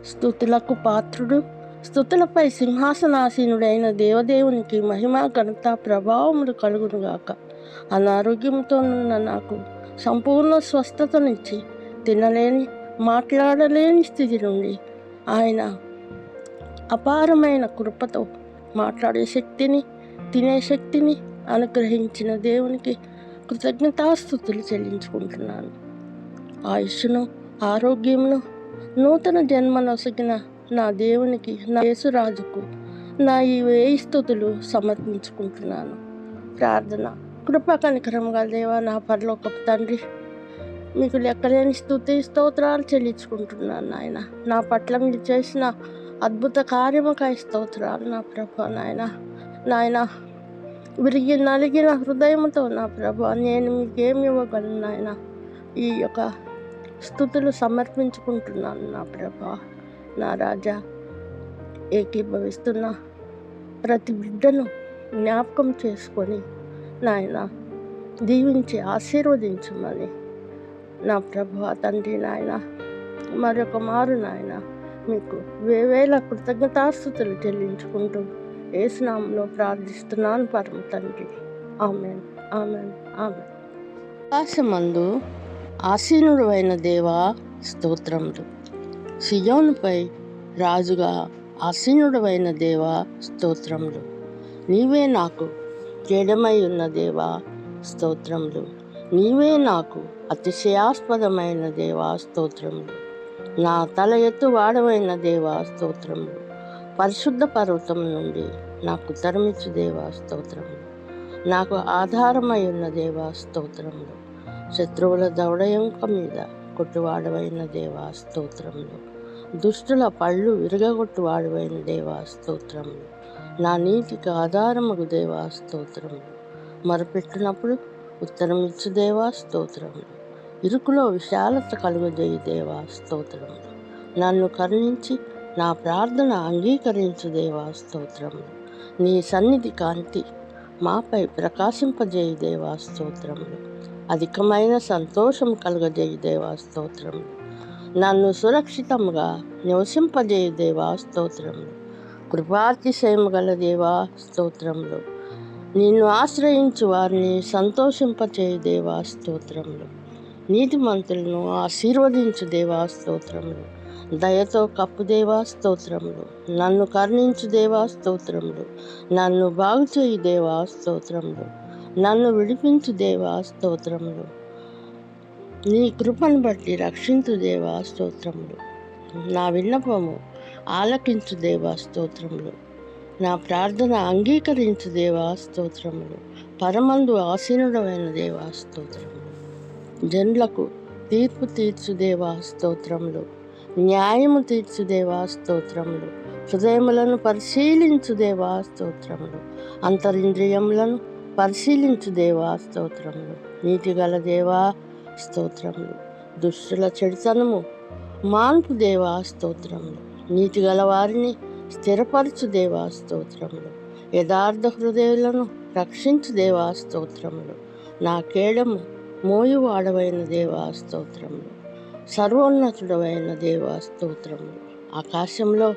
స్తుతులకు పాత్రుడు, స్తుతులపై సింహాసనాసీనుడైన దేవదేవునికి మహిమ, ఘనత, ప్రభావములు కలుగునుగాక. అనారోగ్యంతోనున్న నాకు సంపూర్ణ స్వస్థతనిచ్చి తినలేని, మాట్లాడలేని స్థితి నుండి ఆయన అపారమైన కృపతో మాట్లాడే శక్తిని, తినే శక్తిని అనుగ్రహించిన దేవునికి కృతజ్ఞతాస్తుతులు చెల్లించుకుంటున్నాను. ఆయుష్ను, ఆరోగ్యమును, నూతన జన్మనొసగిన నా దేవునికి, నా యేసురాజుకు నా ఈ 1000 స్తుతులు సమర్పించుకుంటున్నాను. ప్రార్థన. కృపా కనికరం గల దేవా, నా పరలోకపు తండ్రి, మీకు లెక్కలేని స్తుతి స్తోత్రాలు చెల్లించుకుంటున్నాను నాయన. నా పట్ల మీరు చేసిన అద్భుత కార్యముకై స్తోత్రాలు నా ప్రభా. నాయన విరిగి నలిగిన హృదయంతో నా ప్రభా నేను మీకేమి ఇవ్వగలను నాయన. ఈ యొక్క స్తుతులు సమర్పించుకుంటున్నాను నా ప్రభా. నా రాజా, ఏకీభవిస్తున్న ప్రతి బిడ్డను జ్ఞాపకం చేసుకొని నాయన దీవించి ఆశీర్వదించమని నా ప్రభా తండ్రి నాయన మరొక మారు నాయన మీకు వేవేల కృతజ్ఞతాస్తుతులు చెల్లించుకుంటూ యేసు నామములో ప్రార్థిస్తున్నాను పరమ తండ్రి. ఆమేన్, ఆమేన్, ఆమేన్. ఆకాశమందు ఆసీనుడు అయిన దేవా స్తోత్రములు. సియోనుపై రాజుగా ఆసీనుడు అయిన దేవా స్తోత్రములు. నీవే నాకు జడమై ఉన్న దేవా స్తోత్రములు. నీవే నాకు అతిశయాస్పదమైన దేవా స్తోత్రములు. నా తల ఎత్తు వాడవైన దేవా స్తోత్రములు. పరిశుద్ధ పర్వతం నుండి నాకు తరమిచ్చు దేవా స్తోత్రములు. నాకు ఆధారమై ఉన్న దేవా స్తోత్రములు. శత్రువుల దవడయంక మీద కొట్టువాడవైన దేవా స్తోత్రములు. దుష్టుల పళ్ళు విరగగొట్టువాడవైన దేవా స్తోత్రములు. నా నీతికి ఆధారముగు దేవా స్తోత్రములు. మొరపెట్టినప్పుడు ఉత్తరం ఇచ్చు దేవా స్తోత్రములు. ఇరుకులో విశాలత కలుగజేయు దేవా స్తోత్రములు. నన్ను కరుణించి నా ప్రార్థన అంగీకరించు దేవా స్తోత్రములు. నీ సన్నిధి కాంతి మాపై ప్రకాశింపజేయు దేవా స్తోత్రములు. అధికమైన సంతోషం కలుగజేయు దేవా స్తోత్రములు. నన్ను సురక్షితంగా నివసింపజేయు దేవా స్తోత్రములు. కృపాతిశయము గల దేవా స్తోత్రములు. నిన్ను ఆశ్రయించు వారిని సంతోషింపచేయు దేవా స్తోత్రములు. నీతిమంతులను ఆశీర్వదించు దేవా స్తోత్రములు. దయతో కప్పు దేవా స్తోత్రములు. నన్ను కరుణించు దేవా స్తోత్రములు. నన్ను బాగు చేయు దేవా స్తోత్రములు. నన్ను విడిపించు దేవా స్తోత్రములు. నీ కృపను బట్టి రక్షించు దేవా స్తోత్రములు. నా విన్నపము ఆలకించు దేవా స్తోత్రములు. నా ప్రార్థన అంగీకరించు దేవా స్తోత్రములు. పరమందు ఆసీనుడమైన దేవా స్తోత్రములు. జనులకు తీర్పు తీర్చు దేవా స్తోత్రములు. న్యాయము తీర్చు దేవా స్తోత్రములు. హృదయములను పరిశీలించు దేవా స్తోత్రములు. అంతరింద్రియములను పరిశీలించు దేవా స్తోత్రములు. నీతిగల దేవా స్తోత్రములు. దుష్టుల చెడుతనము మాన్పు దేవా స్తోత్రములు. నీతిగల వారిని స్థిరపరచు దేవా స్తోత్రములు. యథార్థ హృదయులను రక్షించు దేవా స్తోత్రములు. నా కేడము మోయువాడవైన దేవా స్తోత్రములు. సర్వోన్నతుడవైన దేవా స్తోత్రములు. ఆకాశంలో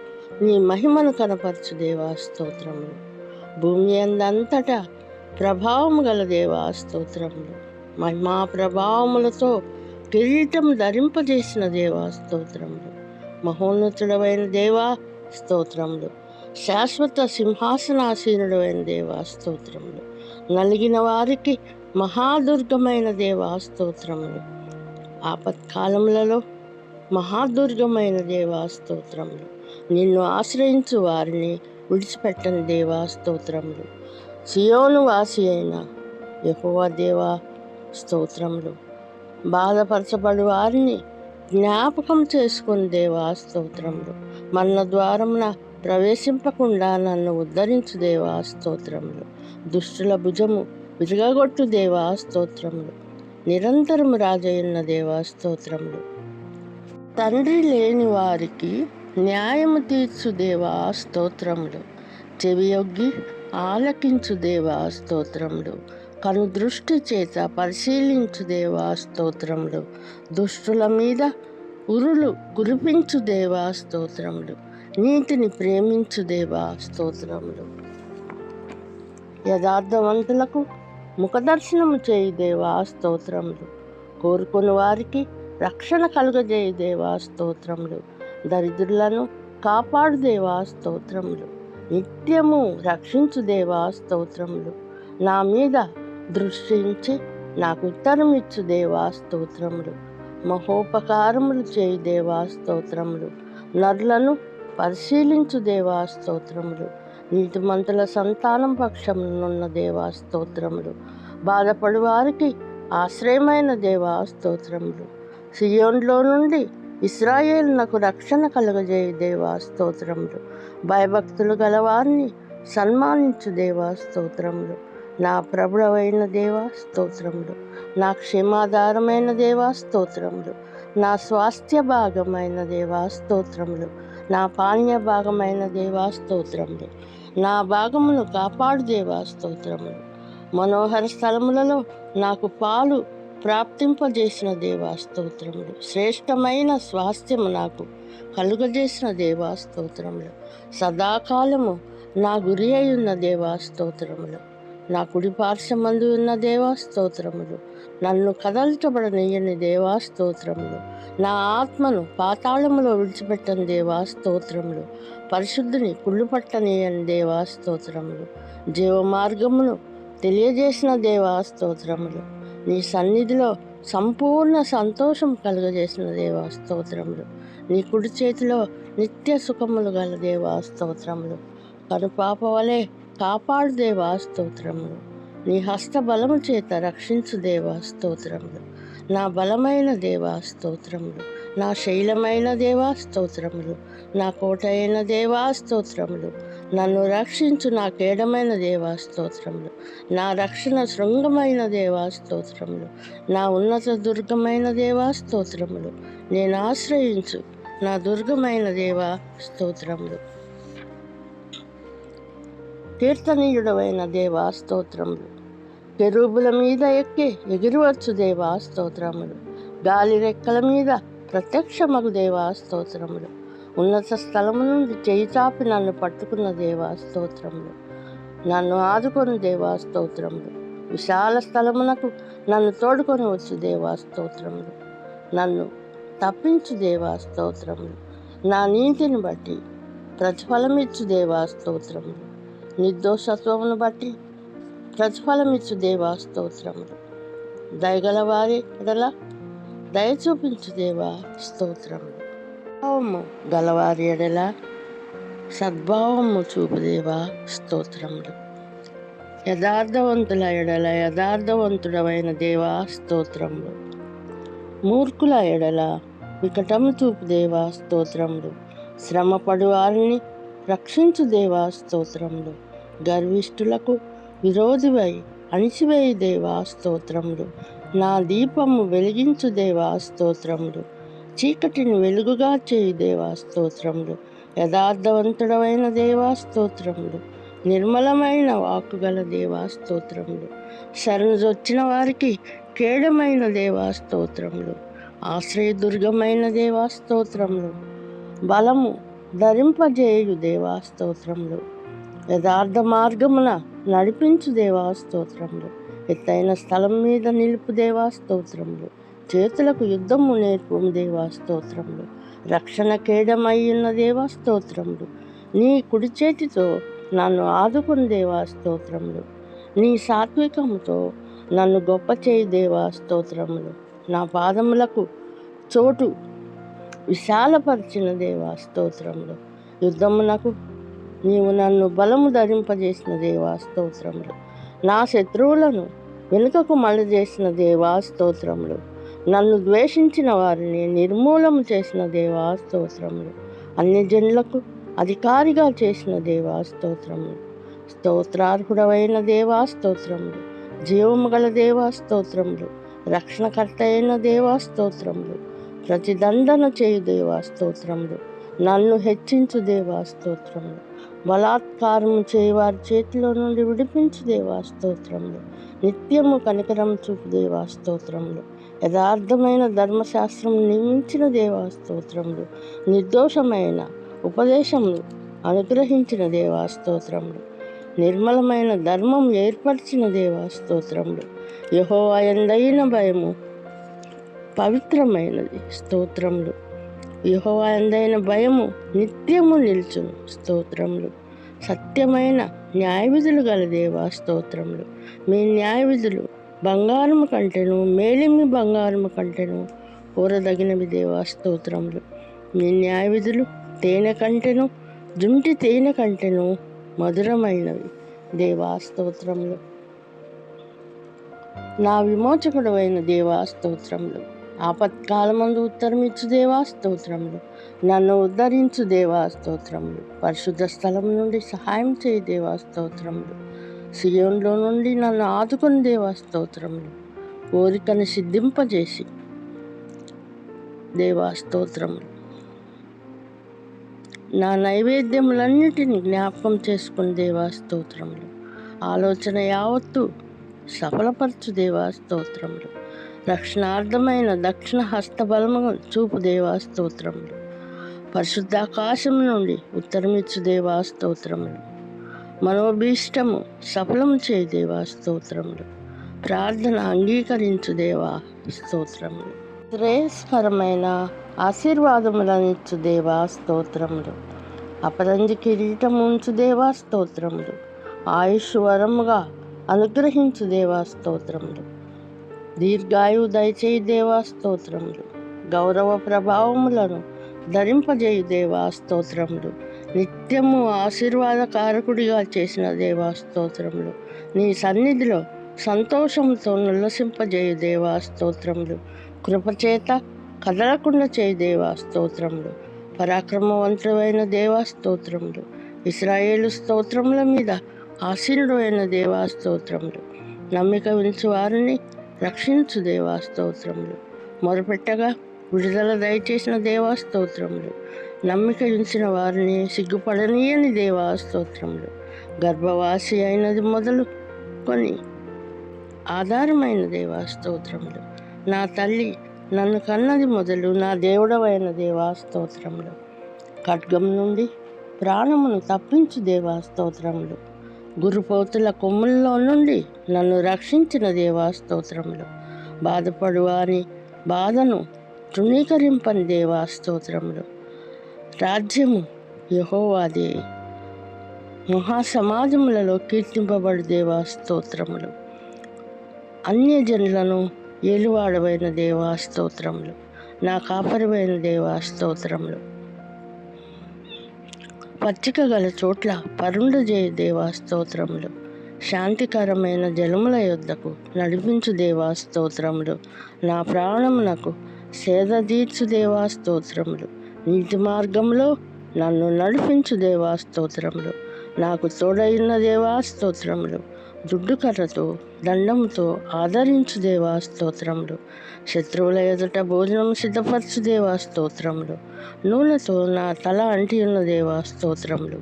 నీ మహిమను కనపరచు దేవా స్తోత్రములు. భూమి అందంతటా ప్రభావము గల దేవా స్తోత్రములు. మహిమా ప్రభావములతో కిరీటం ధరింపజేసిన దేవా స్తోత్రములు. మహోన్నతుడవైన దేవా స్తోత్రములు. శాశ్వత సింహాసనాసీనుడైన దేవా స్తోత్రములు. నలిగిన వారికి మహాదుర్గమైన దేవా స్తోత్రములు. ఆపత్కాలములలో మహాదుర్గమైన దేవా స్తోత్రములు. నిన్ను ఆశ్రయించు వారిని విడిచిపెట్టని దేవా స్తోత్రములు. సియోను వాసి అయిన యెహోవా దేవా స్తోత్రములు. బాధపరచబడి వారిని జ్ఞాపకం చేసుకుని దేవా స్తోత్రములు. మరణ ద్వారమున ప్రవేశింపకుండా నన్ను ఉద్ధరించు దేవా స్తోత్రములు. దుష్టుల భుజము విరగగొట్టు దేవా స్తోత్రములు. నిరంతరము రాజయున్న దేవా స్తోత్రములు. తండ్రి లేని వారికి న్యాయము తీర్చు దేవా స్తోత్రములు. చెవియొగ్గి ఆలకించు దేవా స్తోత్రములు. కను దృష్టి చేత పరిశీలించు దేవా స్తోత్రములు. దుష్టుల మీద ఉరులు కురిపించు దేవా స్తోత్రములు. నీతిని ప్రేమించు దేవా స్తోత్రములు. యథార్థవంతులకు ముఖదర్శనము చేయి దేవా స్తోత్రములు. కోరుకుని వారికి రక్షణ కలుగజేయి దేవా స్తోత్రములు. దరిద్రులను కాపాడు దేవా స్తోత్రములు. నిత్యము రక్షించు దేవా స్తోత్రములు. నా మీద దృష్టించి నాకు ఉత్తరం ఇచ్చు దేవా స్తోత్రములు. మహోపకారములు చేయి దేవా స్తోత్రములు. నరులను పరిశీలించు దేవా స్తోత్రములు. నీతిమంతుల సంతానం పక్షమునున్న దేవా స్తోత్రములు. బాధపడు వారికి ఆశ్రయమైన దేవా స్తోత్రములు. సియోన్లో నుండి ఇశ్రాయేలునకు రక్షణ కలుగజేయి దేవా స్తోత్రములు. భయభక్తులు గలవారిని సన్మానించు దేవా స్తోత్రములు. నా ప్రభుడవైన దేవా స్తోత్రములు. నా క్షేమాధారమైన దేవా స్తోత్రములు. నా స్వాస్థ్య భాగమైన దేవా స్తోత్రములు. నా పానీయ భాగమైన దేవా స్తోత్రములు. నా భాగమును కాపాడు దేవా స్తోత్రములు. మనోహర స్థలములలో నాకు పాలు ప్రాప్తింపజేసిన దేవా స్తోత్రములు. శ్రేష్టమైన స్వాస్థ్యము నాకు కలుగజేసిన దేవా స్తోత్రములు. సదాకాలము నా గురి అయి ఉన్న దేవా స్తోత్రములు. నా కుడి పార్శ్వమందు ఉన్న దేవా స్తోత్రములు. నన్ను కదల్చబడనీయని దేవా స్తోత్రములు. నా ఆత్మను పాతాళములో విడిచిపెట్టని దేవా స్తోత్రములు. పరిశుద్ధిని కుళ్ళు పట్టనీయని దేవా స్తోత్రములు. జీవ మార్గమును తెలియజేసిన దేవా స్తోత్రములు. నీ సన్నిధిలో సంపూర్ణ సంతోషం కలుగజేసిన దేవా స్తోత్రములు. నీ కుడి చేతిలో నిత్య సుఖములు గల దేవా స్తోత్రములు. కనుపాప వలె కాపాడు దేవా స్తోత్రములు. నీ హస్త బలము చేత రక్షించు దేవా స్తోత్రములు. నా బలమైన దేవా స్తోత్రములు. నా శైలమైన దేవా స్తోత్రములు. నా కోట అయిన దేవా స్తోత్రములు. నన్ను రక్షించు నా కేడమైన దేవా స్తోత్రములు. నా రక్షణ శృంగమైన దేవా స్తోత్రములు. నా ఉన్నత దుర్గమైన దేవా స్తోత్రములు. నేను ఆశ్రయించు నా దుర్గమైన దేవా స్తోత్రములు. కీర్తనీయుడవైన దేవా స్తోత్రములు. కెరూబుల మీద ఎక్కి ఎగిరివచ్చు దేవా స్తోత్రములు. గాలి రెక్కల మీద ప్రత్యక్షమగు దేవా స్తోత్రములు. ఉన్నత స్థలము నుండి చేయి చాపి నన్ను పట్టుకున్న దేవా స్తోత్రములు. నన్ను ఆదుకొని దేవా స్తోత్రములు. విశాల స్థలమునకు నన్ను తోడుకొని వచ్చు దేవా స్తోత్రములు. నన్ను తప్పించు దేవా స్తోత్రములు. నా నీతిని బట్టి ప్రతిఫలమిచ్చు దేవా స్తోత్రములు. నిర్దోషత్వమును బట్టి ప్రతిఫలమిచ్చు దేవా స్తోత్రములు. దయగలవారి ఎడల దయ చూపించు దేవా స్తోత్రములు. భావము గలవారి ఎడల సద్భావము చూపు దేవా స్తోత్రములు. యథార్థవంతుల ఎడల యథార్థవంతుడమైన దేవా స్తోత్రములు. మూర్ఖుల ఎడల వికటము చూపు దేవా స్తోత్రములు. శ్రమపడు వారిని రక్షించు దేవా స్తోత్రములు. గర్విష్ఠులకు విరోధివై అణిచివేయి దేవా స్తోత్రములు. నా దీపము వెలిగించు దేవా స్తోత్రములు. చీకటిని వెలుగుగా చేయి దేవా స్తోత్రములు. యథార్థవంతుడమైన దేవా స్తోత్రములు. నిర్మలమైన వాక్కుగల దేవా స్తోత్రములు. శరణుజొచ్చిన వారికి కేడమైన దేవా స్తోత్రములు. ఆశ్రయదుర్గమైన దేవా స్తోత్రములు. బలము ధరింపజేయు దేవా స్తోత్రములు. యథార్థ మార్గమున నడిపించు దేవా స్తోత్రములు. ఎత్తైన స్థలం మీద నిలుపు దేవా స్తోత్రములు. చేతులకు యుద్ధము నేర్పు దేవా స్తోత్రములు. రక్షణ కేడమయ్యున్న దేవా స్తోత్రములు. నీ కుడి చేతితో నన్ను ఆదుకుని దేవా స్తోత్రములు. నీ సాత్వికముతో నన్ను గొప్ప చేయి దేవా స్తోత్రములు. నా పాదములకు చోటు విశాలపరిచిన దేవా స్తోత్రములు. యుద్ధమునకు నీవు నన్ను బలము ధరింపజేసిన దేవా స్తోత్రములు. నా శత్రువులను వెనుకకు మళ్ళజేసిన దేవా స్తోత్రములు. నన్ను ద్వేషించిన వారిని నిర్మూలము చేసిన దేవా స్తోత్రములు. అన్యజనులకు అధికారిగా చేసిన దేవా స్తోత్రములు. స్తోత్రార్హుడవైన దేవా స్తోత్రములు. జీవము గల దేవా స్తోత్రములు. రక్షణకర్త అయిన దేవా స్తోత్రములు. ప్రతిదండన చేయు దేవా స్తోత్రములు. నన్ను హెచ్చించు దేవా స్తోత్రములు. బలాత్కారము చేయవారి చేతిలో నుండి విడిపించు దేవా స్తోత్రములు. నిత్యము కనికరం చూపు దేవా స్తోత్రములు. యథార్థమైన ధర్మశాస్త్రం నియమించిన దేవా స్తోత్రములు. నిర్దోషమైన ఉపదేశములు అనుగ్రహించిన దేవా స్తోత్రములు. నిర్మలమైన ధర్మం ఏర్పరిచిన దేవా స్తోత్రములు. యెహోవా యందైన భయము పవిత్రమైనది స్తోత్రములు. యెహోవా యందైన భయము నిత్యము నిల్చును స్తోత్రములు. సత్యమైన న్యాయవిధులు గల దేవా స్తోత్రములు. మీ న్యాయవిధులు బంగారము కంటెను, మేలిమి బంగారము కంటెను కోరదగినవి దేవా స్తోత్రములు. మీ న్యాయవిధులు తేనె కంటెను, జుంటి తేనె కంటెను మధురమైనవి దేవా స్తోత్రములు. నా విమోచకుడు అయిన దేవా స్తోత్రములు. ఆపత్కాలమందు ఉత్తరమిచ్చు దేవా స్తోత్రములు. నన్ను ఉద్ధరించు దేవా స్తోత్రములు. పరిశుద్ధ స్థలం నుండి సహాయం చేయి దేవా స్తోత్రములు. సియోన్లో నుండి నన్ను ఆదుకొని దేవా స్తోత్రములు. కోరికను సిద్ధింపజేసి దేవా స్తోత్రములు. నా నైవేద్యములన్నిటిని జ్ఞాపకం చేసుకుని దేవా స్తోత్రములు. ఆలోచన యావత్తు సఫలపరచు దేవా స్తోత్రములు. రక్షణార్థమైన దక్షిణ హస్తబలము చూపు దేవా స్తోత్రములు. పరిశుద్ధాకాశం నుండి ఉత్తరమిచ్చు దేవా స్తోత్రములు. మనోభీష్టము సఫలము చేయి దేవా స్తోత్రములు. ప్రార్థన అంగీకరించు దేవా స్తోత్రములు. శ్రేయస్కరమైన ఆశీర్వాదములనిచ్చు దేవా స్తోత్రములు. అపరంజి కిరీటము ఉంచు దేవా స్తోత్రములు. ఆయుష్ వరముగా అనుగ్రహించు దేవా స్తోత్రములు. దీర్ఘాయువు దయచేయి దేవా స్తోత్రములు. గౌరవ ప్రభావములను ధరింపజేయు దేవా స్తోత్రములు. నిత్యము ఆశీర్వాదకారకుడిగా చేసిన దేవా స్తోత్రములు. నీ సన్నిధిలో సంతోషంతో ఉల్లసింపజేయు దేవా స్తోత్రములు. కృపచేత కదలకుండా చేయి దేవా స్తోత్రములు. పరాక్రమవంతుడైన దేవా స్తోత్రములు. ఇశ్రాయేలు స్తోత్రముల మీద ఆసీనుడైన దేవా స్తోత్రములు. నమ్మిక ఉంచు వారిని రక్షించు దేవా స్తోత్రములు. మొరపెట్టగా విడుదల దయచేసిన దేవా స్తోత్రములు. నమ్మిక ఉంచిన వారిని సిగ్గుపడనీయని దేవా స్తోత్రములు. గర్భవాసి అయినది మొదలు కొని ఆధారమైన దేవా స్తోత్రములు. నా తల్లి నన్ను కన్నది మొదలు నా దేవుడవైన దేవా స్తోత్రములు. ఖడ్గం నుండి ప్రాణమును తప్పించు దేవా స్తోత్రములు. గురుపోతుల కొమ్ముల్లో నుండి నన్ను రక్షించిన దేవా స్తోత్రములు. బాధపడు వారి బాధను తృణీకరింపని దేవా స్తోత్రములు. రాజ్యము యెహోవాదే, మహాసమాజములలో కీర్తింపబడు దేవా స్తోత్రములు. అన్యజనులను ఏలువాడవైన దేవా స్తోత్రములు. నా కాపరివైన దేవా స్తోత్రములు. పచ్చిక గల చోట్ల పరుండజేయు దేవా స్తోత్రములు. శాంతికరమైన జలముల యొద్దకు నడిపించు దేవా స్తోత్రములు. నా ప్రాణమునకు సేద తీర్చు దేవా స్తోత్రములు. నీతి మార్గంలో నన్ను నడిపించు దేవా స్తోత్రములు. నాకు తోడైన దేవా స్తోత్రములు. దుడ్డు కర్రతో దండముతో ఆదరించు దేవా స్తోత్రములు. శత్రువుల ఎదుట భోజనం సిద్ధపరచు దేవా స్తోత్రములు. నూనెతో నా తల అంటి ఉన్న దేవా స్తోత్రములు.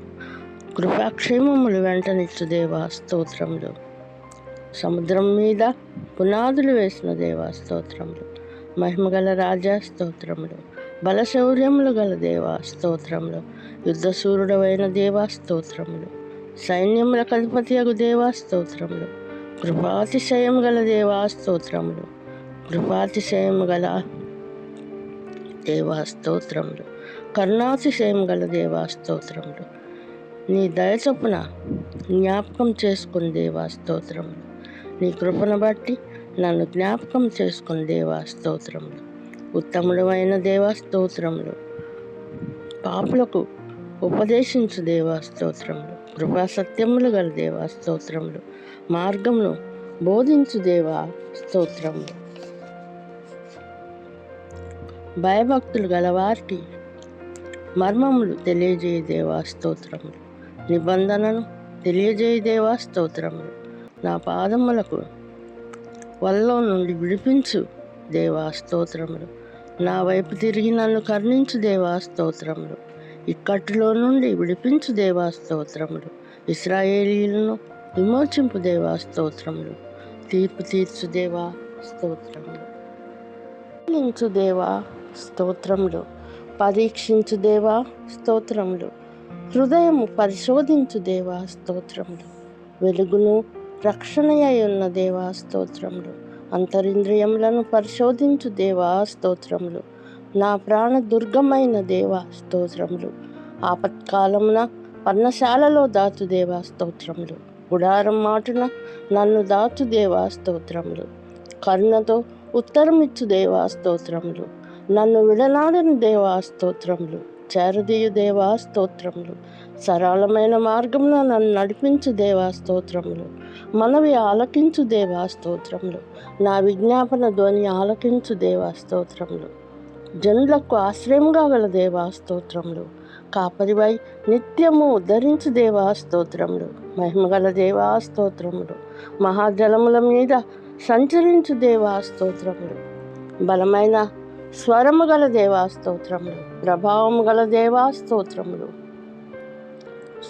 కృపాక్షేమములు వెంటనిచ్చు దేవా స్తోత్రములు. సముద్రం మీద పునాదులు వేసిన దేవా స్తోత్రములు. మహిమగల రాజా స్తోత్రములు. బలశౌర్యములు గల దేవా స్తోత్రములు. యుద్ధశూరుడవైన దేవా స్తోత్రములు. సైన్యములకు అధిపతియగు దేవా స్తోత్రములు. కృపాతిశయం గల దేవా స్తోత్రములు. కృపాతిశయం గల దేవా స్తోత్రములు. కరుణాతిశయం గల దేవా స్తోత్రములు. నీ దయ చొప్పున జ్ఞాపకం చేసుకుని దేవా స్తోత్రములు. నీ కృపను బట్టి నన్ను జ్ఞాపకం చేసుకుని దేవా స్తోత్రములు. ఉత్తముడమైన దేవా స్తోత్రములు. పాపులకు ఉపదేశించు దేవా స్తోత్రములు. కృపా సత్యములు గల దేవా స్తోత్రములు. మార్గమును బోధించు దేవా స్తోత్రములు. భయభక్తులు గలవారికి మర్మములు తెలియజేయ దేవా స్తోత్రములు. నిబంధనను తెలియజేయ దేవా స్తోత్రములు. నా పాదములకు వల్లో నుండి విడిపించు దేవా స్తోత్రములు. నా వైపు తిరిగి నన్ను కరుణించు దేవా స్తోత్రములు. ఇక్కట్టులో నుండి విడిపించు దేవా స్తోత్రములు. ఇశ్రాయేలీయులను విమోచింపు దేవా స్తోత్రములు. తీర్పు తీర్చు దేవా స్తోత్రములు. పరిశీలించు దేవా స్తోత్రములు. పరీక్షించు దేవా స్తోత్రములు. హృదయము పరిశోధించు దేవా స్తోత్రములు. వెలుగును రక్షణయై ఉన్న దేవా స్తోత్రములు. అంతరింద్రియములను పరిశోధించు దేవా స్తోత్రములు. నా ప్రాణ దుర్గమైన దేవా స్తోత్రములు. ఆపత్కాలమున పర్ణశాలలో దాచు దేవా స్తోత్రములు. గుడారం మాటున నన్ను దాచు దేవా స్తోత్రములు. కరుణతో ఉత్తరమిచ్చు దేవా స్తోత్రములు. నన్ను విడనాడని దేవా స్తోత్రములు. చేరదీయు దేవా స్తోత్రములు. సరళమైన మార్గమున నన్ను నడిపించు దేవా స్తోత్రములు. మనవి ఆలకించు దేవా స్తోత్రములు. నా విజ్ఞాపన ధ్వని ఆలకించు దేవా స్తోత్రములు. జనులకు ఆశ్రయముగా గల దేవా స్తోత్రములు. కాపరివై నిత్యము ఉద్ధరించు దేవా స్తోత్రములు. మహిమగల దేవా స్తోత్రములు. మహాజలముల మీద సంచరించు దేవా స్తోత్రములు. బలమైన స్వరము గల దేవా స్తోత్రములు. ప్రభావము గల దేవా స్తోత్రములు.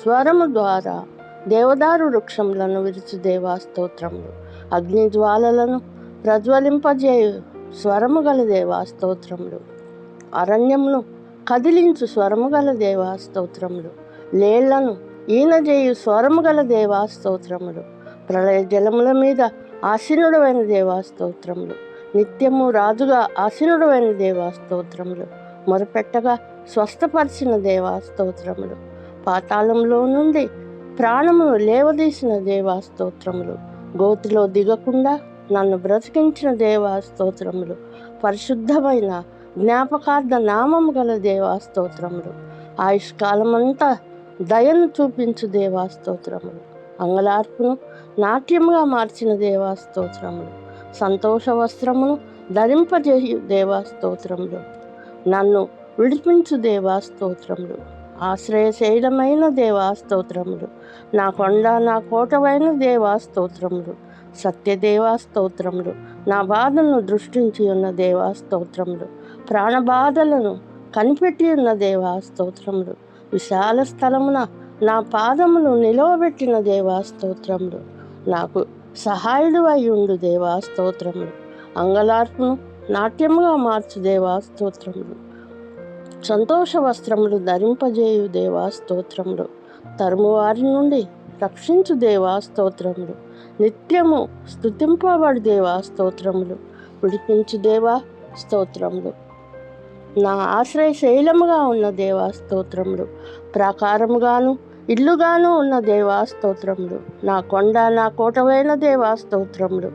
స్వరము ద్వారా దేవదారు వృక్షములను విరుచు దేవా స్తోత్రములు. అగ్ని జ్వాలలను ప్రజ్వలింపజేయు స్వరము గల దేవా స్తోత్రములు. అరణ్యమును కదిలించు స్వరము గల దేవా స్తోత్రములు. లేళ్లను ఈనజేయు స్వరము గల దేవా స్తోత్రములు. ప్రళయ జలముల మీద ఆసీనుడైన దేవా స్తోత్రములు. నిత్యము రాజుగా ఆసీనుడైన దేవా స్తోత్రములు. మొరపెట్టగా స్వస్థపరిచిన దేవా స్తోత్రములు. పాతాళంలో నుండి ప్రాణమును లేవదీసిన దేవా స్తోత్రములు. గోతిలో దిగకుండా నన్ను బ్రతికించిన దేవా స్తోత్రములు. పరిశుద్ధమైన జ్ఞాపకార్థ నామము గల దేవా స్తోత్రములు. ఆయుష్కాలమంతా దయను చూపించు దేవా స్తోత్రములు. అంగలార్పును నాట్యముగా మార్చిన దేవా స్తోత్రములు. సంతోష వస్త్రమును ధరింపజేయు దేవా స్తోత్రములు. నన్ను విడిపించు దేవా స్తోత్రములు. ఆశ్రయశైలమైన దేవా స్తోత్రములు. నా కొండ నా కోటవైన దేవా స్తోత్రములు. సత్యదేవా స్తోత్రములు. నా బాధలను దృష్టించి ఉన్న దేవా స్తోత్రములు. ప్రాణబాధలను కనిపెట్టి ఉన్న దేవా స్తోత్రములు. విశాల స్థలమున నా పాదములు నిలవబెట్టిన దేవా స్తోత్రములు. నాకు సహాయుడు అయ్యుండు దేవా స్తోత్రములు. అంగలార్పును నాట్యముగా మార్చు దేవా స్తోత్రములు. సంతోష వస్త్రములు ధరింపజేయు దేవా స్తోత్రములు. తరుము వారి నుండి రక్షించు దేవా స్తోత్రములు. నిత్యము స్తుతింపబడు దేవా స్తోత్రములు. విడిపించు దేవా స్తోత్రములు. నా ఆశ్రయశైలముగా ఉన్న దేవా స్తోత్రములు. ప్రాకారముగాను ఇల్లుగాను ఉన్న దేవా స్తోత్రములు. నా కొండ నా కోటవైన దేవా స్తోత్రములు.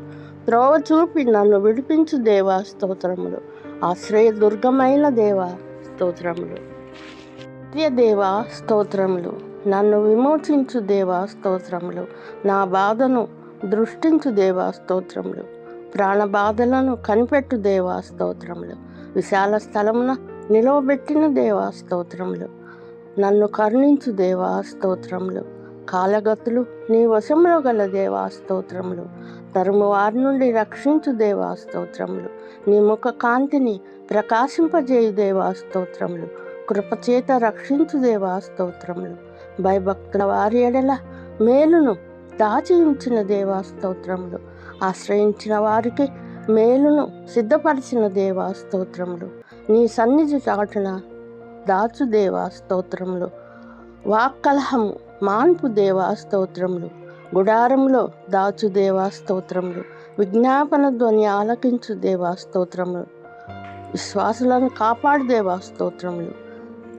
త్రోవ చూపి నన్ను విడిపించు దేవా స్తోత్రములు. ఆశ్రయ దుర్గమైన దేవా స్తోత్రములు. దేవా స్తోత్రములు. నన్ను విమోచించు దేవా స్తోత్రములు. నా బాధను దృష్టించు దేవా స్తోత్రములు. ప్రాణబాధలను కనిపెట్టు దేవా స్తోత్రములు. విశాల స్థలమున నిలవబెట్టిన దేవా స్తోత్రములు. నన్ను కరుణించు దేవా స్తోత్రములు. కాలగతులు నీ వశంలో గల దేవా స్తోత్రములు. తరుము వారి నుండి రక్షించు దేవా స్తోత్రములు. నీ ముఖ కాంతిని ప్రకాశింపజేయు దేవా స్తోత్రములు. కృపచేత రక్షించు దేవా స్తోత్రములు. భయభక్తుల వారి ఎడల మేలును దాచి ఉంచిన దేవా స్తోత్రములు. ఆశ్రయించిన వారికి మేలును సిద్ధపరిచిన దేవా స్తోత్రములు. నీ సన్నిధి చాటున దాచు దేవా స్తోత్రములు. వాక్కలహము మాన్పు దేవా స్తోత్రములు. గుడారంలో దాచు దేవా స్తోత్రములు. విజ్ఞాపన ధ్వని ఆలకించు దేవా స్తోత్రములు. విశ్వాసులను కాపాడు దేవా స్తోత్రములు.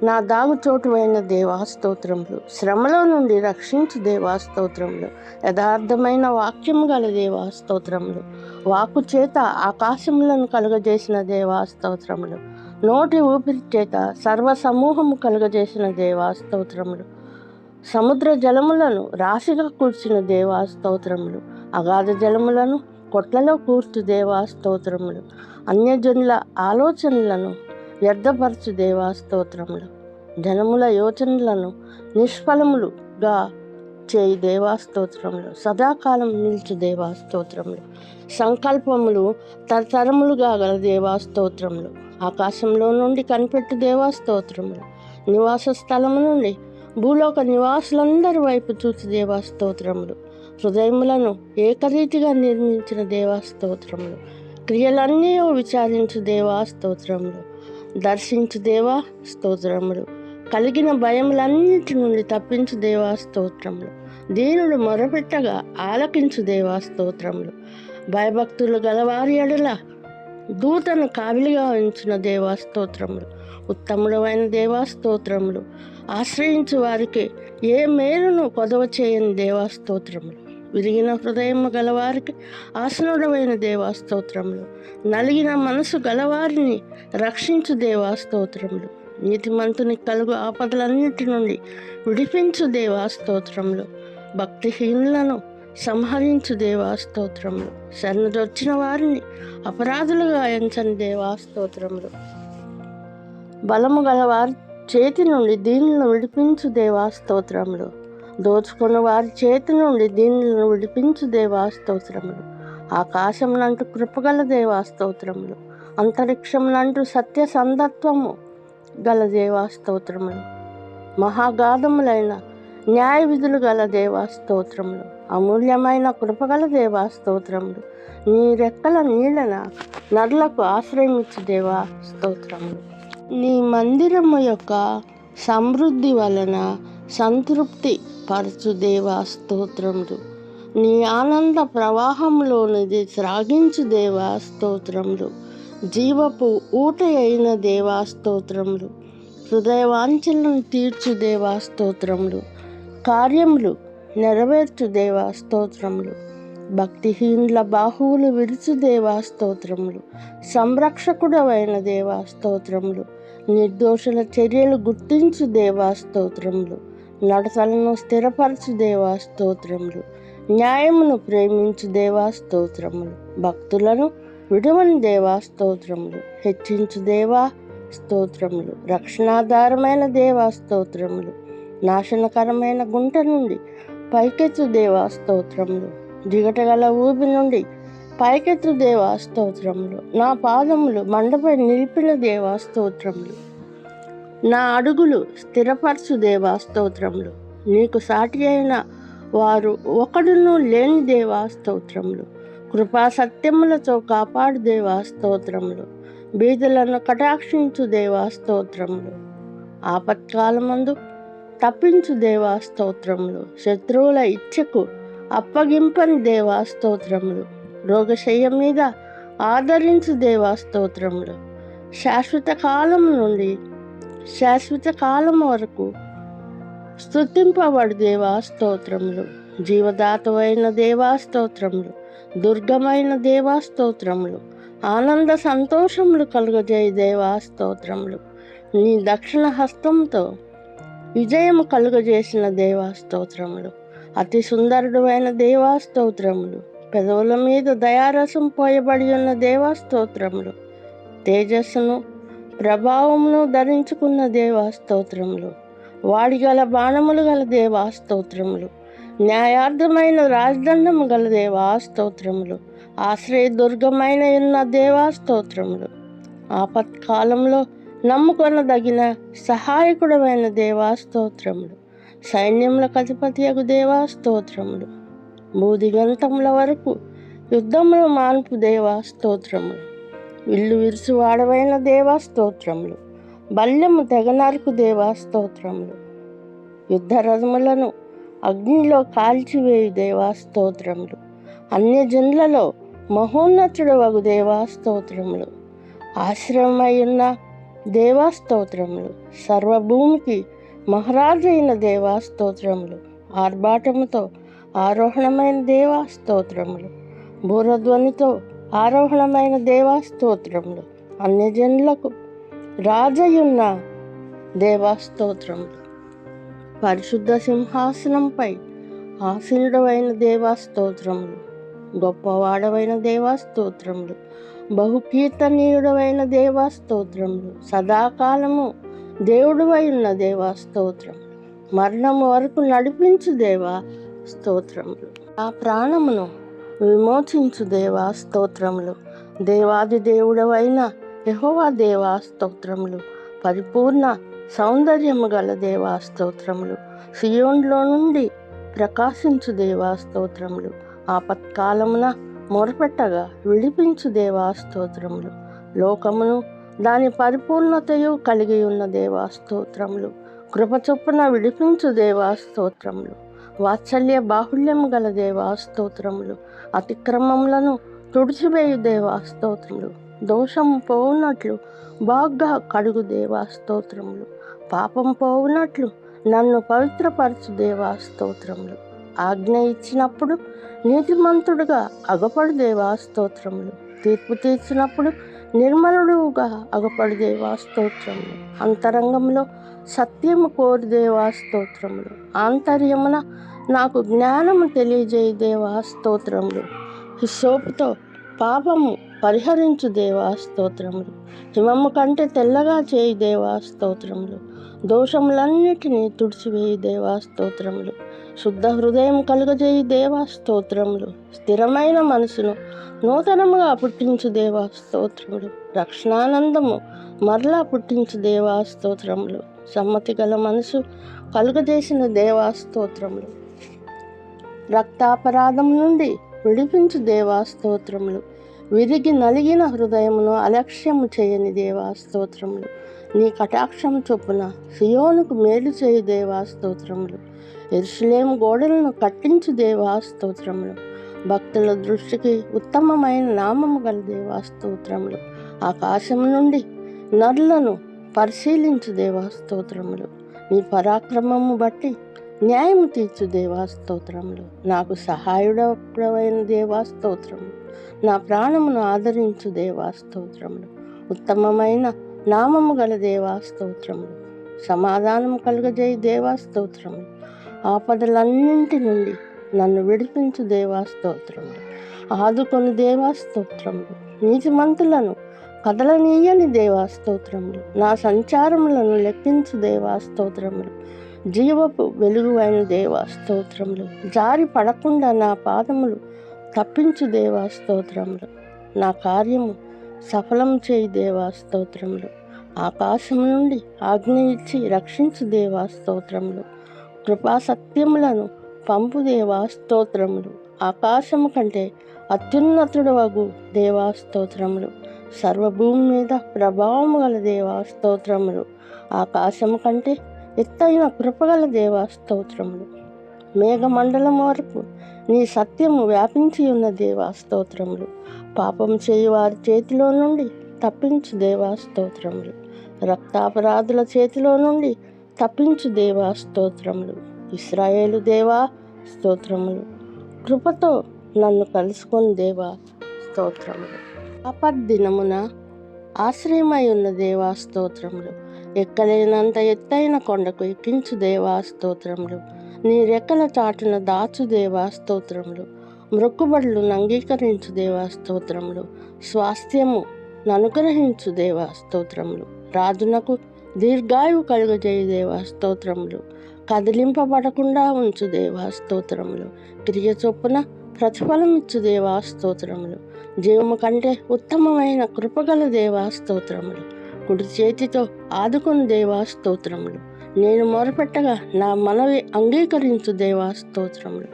నా దాగుచోటువైన దేవా స్తోత్రములు. శ్రమలో నుండి రక్షించు దేవా స్తోత్రములు. యథార్థమైన వాక్యము గల దేవా స్తోత్రములు. వాక్కు చేత ఆకాశములను కలుగజేసిన దేవా స్తోత్రములు. నోటి ఊపిరి చేత సర్వ సమూహము కలుగజేసిన దేవా స్తోత్రములు. సముద్ర జలములను రాశిగా కూర్చిన దేవా స్తోత్రములు. అగాధ జలములను కొట్లలో కూర్చు దేవా స్తోత్రములు. అన్యజనుల ఆలోచనలను వ్యర్థపరచు దేవా స్తోత్రములు. జనముల యోచనలను నిష్ఫలములుగా చేయి దేవా స్తోత్రములు. సదాకాలం నిలిచు దేవా స్తోత్రములు. సంకల్పములు తరతరములుగా గల దేవా స్తోత్రములు. ఆకాశంలో నుండి కనిపెట్టు దేవా స్తోత్రములు. నివాస స్థలము నుండి భూలోక నివాసులందరి వైపు చూసి దేవా స్తోత్రములు. హృదయములను ఏకరీతిగా నిర్మించిన దేవా స్తోత్రములు. క్రియలన్నీ విచారించు దేవా స్తోత్రములు. దర్శించు దేవా స్తోత్రములు. కలిగిన భయములన్నిటి నుండి తప్పించు దేవా స్తోత్రములు. దీనుడు మొరపెట్టగా ఆలకించు దేవా స్తోత్రములు. భయభక్తులు గలవారి ఎడల దూతను కావిలిగా ఉంచిన దేవా స్తోత్రములు. ఉత్తముడమైన దేవా స్తోత్రములు. ఆశ్రయించు వారికి ఏ మేలును కొదవ చేయని దేవా స్తోత్రములు. విరిగిన హృదయము గలవారికి ఆసనుడమైన దేవా స్తోత్రములు. నలిగిన మనసు గలవారిని రక్షించు దేవా స్తోత్రములు. నీతిమంతుని కలుగు ఆపదలన్నిటి నుండి విడిపించు దేవా స్తోత్రములు. భక్తిహీనులను సంహరించు దేవా స్తోత్రములు. శరణుదొచ్చిన వారిని అపరాధులుగా ఎంచని దేవా స్తోత్రములు. బలము గలవారి చేతి నుండి దీనులను విడిపించు దేవా స్తోత్రములు. దోచుకున్న వారి చేతి నుండి దీనులను విడిపించు దేవా స్తోత్రములు. ఆకాశమునంటూ కృపగల దేవా స్తోత్రములు. అంతరిక్షమునంటూ సత్య సందత్వము గల దేవా స్తోత్రములు. మహాగాధములైన న్యాయ విధులు గల దేవా స్తోత్రములు. అమూల్యమైన కృపగల దేవా స్తోత్రములు. నీ రెక్కల నీడన నరులకు ఆశ్రయించు దేవా స్తోత్రములు. నీ మందిరము యొక్క సమృద్ధి వలన సంతృప్తి పరచు దేవా స్తోత్రములు. నీ ఆనంద ప్రవాహంలోనిది శ్రాగించు దేవా స్తోత్రములు. జీవపు ఊట అయిన దేవా స్తోత్రములు. హృదయవాంఛలను తీర్చు దేవా స్తోత్రములు. కార్యములు నెరవేర్చు దేవా స్తోత్రములు. భక్తిహీనుల బాహువులు విరుచు దేవా స్తోత్రములు. సంరక్షకుడవైన దేవా స్తోత్రములు. నిర్దోషుల చర్యలు గుర్తించు దేవా స్తోత్రములు. నడతలను స్థిరపరచు దేవా స్తోత్రములు. న్యాయమును ప్రేమించు దేవా స్తోత్రములు. భక్తులను విడువని దేవా స్తోత్రములు. హెచ్చించు దేవా స్తోత్రములు. రక్షణాధారమైన దేవా స్తోత్రములు. నాశనకరమైన గుంట నుండి పైకెత్తు దేవా స్తోత్రములు. దిగటగల ఊబి నుండి పైకెత్తు దేవా స్తోత్రములు. నా పాదములు బండపై నిలిపిన దేవా స్తోత్రములు. నా అడుగులు స్థిరపరచు దేవా స్తోత్రములు. నీకు సాటి అయిన వారు ఒకడును లేని దేవా స్తోత్రములు. కృపా సత్యములతో కాపాడు దేవా స్తోత్రములు. బీదలను కటాక్షించు దేవా స్తోత్రములు. ఆపత్కాలమందు తప్పించు దేవా స్తోత్రములు. శత్రువుల ఇచ్ఛకు అప్పగింపని దేవా స్తోత్రములు. రోగశయ్య మీద ఆదరించు దేవా స్తోత్రములు. శాశ్వత కాలం నుండి శాశ్వత కాలం వరకు స్తుతింపబడు దేవా స్తోత్రములు. జీవదాతమైన దేవా స్తోత్రములు. దుర్గమైన దేవా స్తోత్రములు. ఆనంద సంతోషములు కలుగజేయ దేవా స్తోత్రములు. నీ దక్షిణ హస్తంతో విజయము కలుగజేసిన దేవా స్తోత్రములు. అతి సుందరుడు అయిన దేవా స్తోత్రములు. పెదవుల మీద దయారసం పోయబడి ఉన్న దేవా స్తోత్రములు. తేజస్సును ప్రభావమును ధరించుకున్న దేవా స్తోత్రములు. వాడిగల బాణములు గల దేవా స్తోత్రములు. న్యాయార్థమైన రాజదండము గల దేవా స్తోత్రములు. ఆశ్రయదుర్గమైన ఉన్న దేవా స్తోత్రములు. ఆపత్కాలంలో నమ్ముకొనదగిన సహాయకుడమైన దేవా స్తోత్రములు. సైన్యములకు అధిపతియగు దేవా స్తోత్రములు. భూదిగంతముల వరకు యుద్ధములు మాన్పు దేవా స్తోత్రములు. విల్లు విరుసువాడవైన దేవా స్తోత్రములు. బల్యము తెగనరకు దేవా స్తోత్రములు. యుద్ధరథములను అగ్నిలో కాల్చివేయు దేవా స్తోత్రములు. అన్యజనులలో మహోన్నతుడు వగు దేవా స్తోత్రములు. ఆశ్రమయున్న దేవా స్తోత్రములు. సర్వభూమికి మహారాజు అయిన దేవా స్తోత్రములు. ఆర్భాటముతో ఆరోహణమైన దేవా స్తోత్రములు. బూరధ్వనితో ఆరోహణమైన దేవా స్తోత్రములు. అన్యజనులకు రాజయున్న దేవా స్తోత్రములు. పరిశుద్ధ సింహాసనంపై ఆసీనుడవైన దేవా స్తోత్రములు. గొప్పవాడవైన దేవా స్తోత్రములు. బహుకీర్తనీయుడవైన దేవా స్తోత్రములు. సదాకాలము దేవుడువై ఉన్న దేవా స్తోత్రములు. మరణము వరకు నడిపించు దేవా స్తోత్రములు. నా ప్రాణమును విమోచించు దేవా స్తోత్రములు. దేవాది దేవుడవైన యెహోవా దేవా స్తోత్రములు. పరిపూర్ణ సౌందర్యము గల దేవా స్తోత్రములు. సియోన్లో నుండి ప్రకాశించు దేవా స్తోత్రములు. ఆపత్కాలమున మొరపెట్టగా విడిపించు దేవా స్తోత్రములు. లోకమును దాని పరిపూర్ణతయు కలిగి ఉన్న దేవా స్తోత్రములు. కృప చొప్పున విడిపించు దేవా స్తోత్రములు. వాత్సల్య బాహుళ్యము గల దేవా స్తోత్రములు. అతిక్రమములను తుడిచివేయు దేవా స్తోత్రములు. దోషము పోవునట్లు బాగా కడుగు దేవా స్తోత్రములు. పాపం పోవునట్లు నన్ను పవిత్రపరచు దేవా స్తోత్రములు. ఆజ్ఞ ఇచ్చినప్పుడు నీతిమంతుడుగా అగపడు దేవా స్తోత్రములు. తీర్పు తీర్చినప్పుడు నిర్మలుడుగా అగపడు దేవా స్తోత్రములు. అంతరంగంలో సత్యము కోరు దేవా స్తోత్రములు. ఆంతర్యమున నాకు జ్ఞానము తెలియజేయ దేవా స్తోత్రములు. హిస్సోపుతో పాపము పరిహరించు దేవా స్తోత్రములు. హిమము కంటే తెల్లగా చేయి దేవా స్తోత్రములు. దోషములన్నిటినీ తుడిచివేయి దేవా స్తోత్రములు. శుద్ధ హృదయం కలుగజేయి దేవా స్తోత్రములు. స్థిరమైన మనసును నూతనముగా పుట్టించు దేవా స్తోత్రములు. రక్షణానందము మరలా పుట్టించు దేవా స్తోత్రములు. సమ్మతి గల మనసు కలుగజేసిన దేవా స్తోత్రములు. రక్తాపరాధం నుండి విడిపించు దేవా స్తోత్రములు. విరిగి నలిగిన హృదయమును అలక్ష్యము చేయని దేవా స్తోత్రములు. నీ కటాక్షం చొప్పున సియోనుకు మేలు చేయు దేవా స్తోత్రములు. యెరూషలేము గోడలను కట్టించు దేవా స్తోత్రములు. భక్తుల దృష్టికి ఉత్తమమైన నామము గల దేవా స్తోత్రములు. ఆకాశం నుండి నరులను పరిశీలించు దేవా స్తోత్రములు. నీ పరాక్రమము బట్టి న్యాయము తీర్చు దేవా స్తోత్రములు. నాకు సహాయుడైన దేవా స్తోత్రములు. నా ప్రాణమును ఆదరించు దేవా స్తోత్రములు. ఉత్తమమైన నామము గల దేవా స్తోత్రములు. సమాధానము కలుగజేయి దేవా స్తోత్రములు. ఆపదలన్నింటి నుండి నన్ను విడిపించు దేవా స్తోత్రములు. ఆదుకొని దేవా స్తోత్రములు. నీతిమంతులను కదలనీయని దేవా స్తోత్రములు. నా సంచారములను లెక్కించు దేవా స్తోత్రములు. జీవపు వెలుగు అయిన దేవా స్తోత్రములు. జారి పడకుండా నా పాదములు తప్పించు దేవా స్తోత్రములు. నా కార్యము సఫలం చేయి దేవా స్తోత్రములు. ఆకాశం నుండి ఆజ్ఞ ఇచ్చి రక్షించు దేవా స్తోత్రములు. కృపా సత్యములను పంపు దేవా స్తోత్రములు. ఆకాశము కంటే అత్యున్నతుడు వగు దేవా స్తోత్రములు. సర్వభూమి మీద ప్రభావము గల దేవా స్తోత్రములు. ఆకాశము కంటే ఎత్తైన కృపగల దేవా స్తోత్రములు. మేఘమండలం వరకు నీ సత్యము వ్యాపించి ఉన్న దేవా స్తోత్రములు. పాపం చేయు వారి చేతిలో నుండి తప్పించు దేవా స్తోత్రములు. రక్తాపరాధుల చేతిలో నుండి తప్పించు దేవా స్తోత్రములు. ఇశ్రాయేలు దేవా స్తోత్రములు. కృపతో నన్ను కలుసుకొని దేవా స్తోత్రములు. ఆపద్దినమున ఆశ్రయమై ఉన్న దేవా స్తోత్రములు. ఎక్కలేనంత ఎత్తైన కొండకు ఎక్కించు దేవా స్తోత్రములు. నీ రెక్కల చాటున దాచు దేవా స్తోత్రములు. మ్రొక్కుబడులను అంగీకరించు దేవా స్తోత్రములు. స్వాస్థ్యము అనుగ్రహించు దేవా స్తోత్రములు. రాజునకు దీర్ఘాయువు కలుగజేయు దేవా స్తోత్రములు. కదిలింపబడకుండా ఉంచు దేవా స్తోత్రములు. క్రియ చొప్పున ప్రతిఫలం ఇచ్చు దేవా స్తోత్రములు. జీవము కంటే ఉత్తమమైన కృపగల దేవా స్తోత్రములు. కుడి చేతితో ఆదుకొని దేవా స్తోత్రములు. నేను మొరపెట్టగా నా మనవి అంగీకరించు దేవా స్తోత్రములు.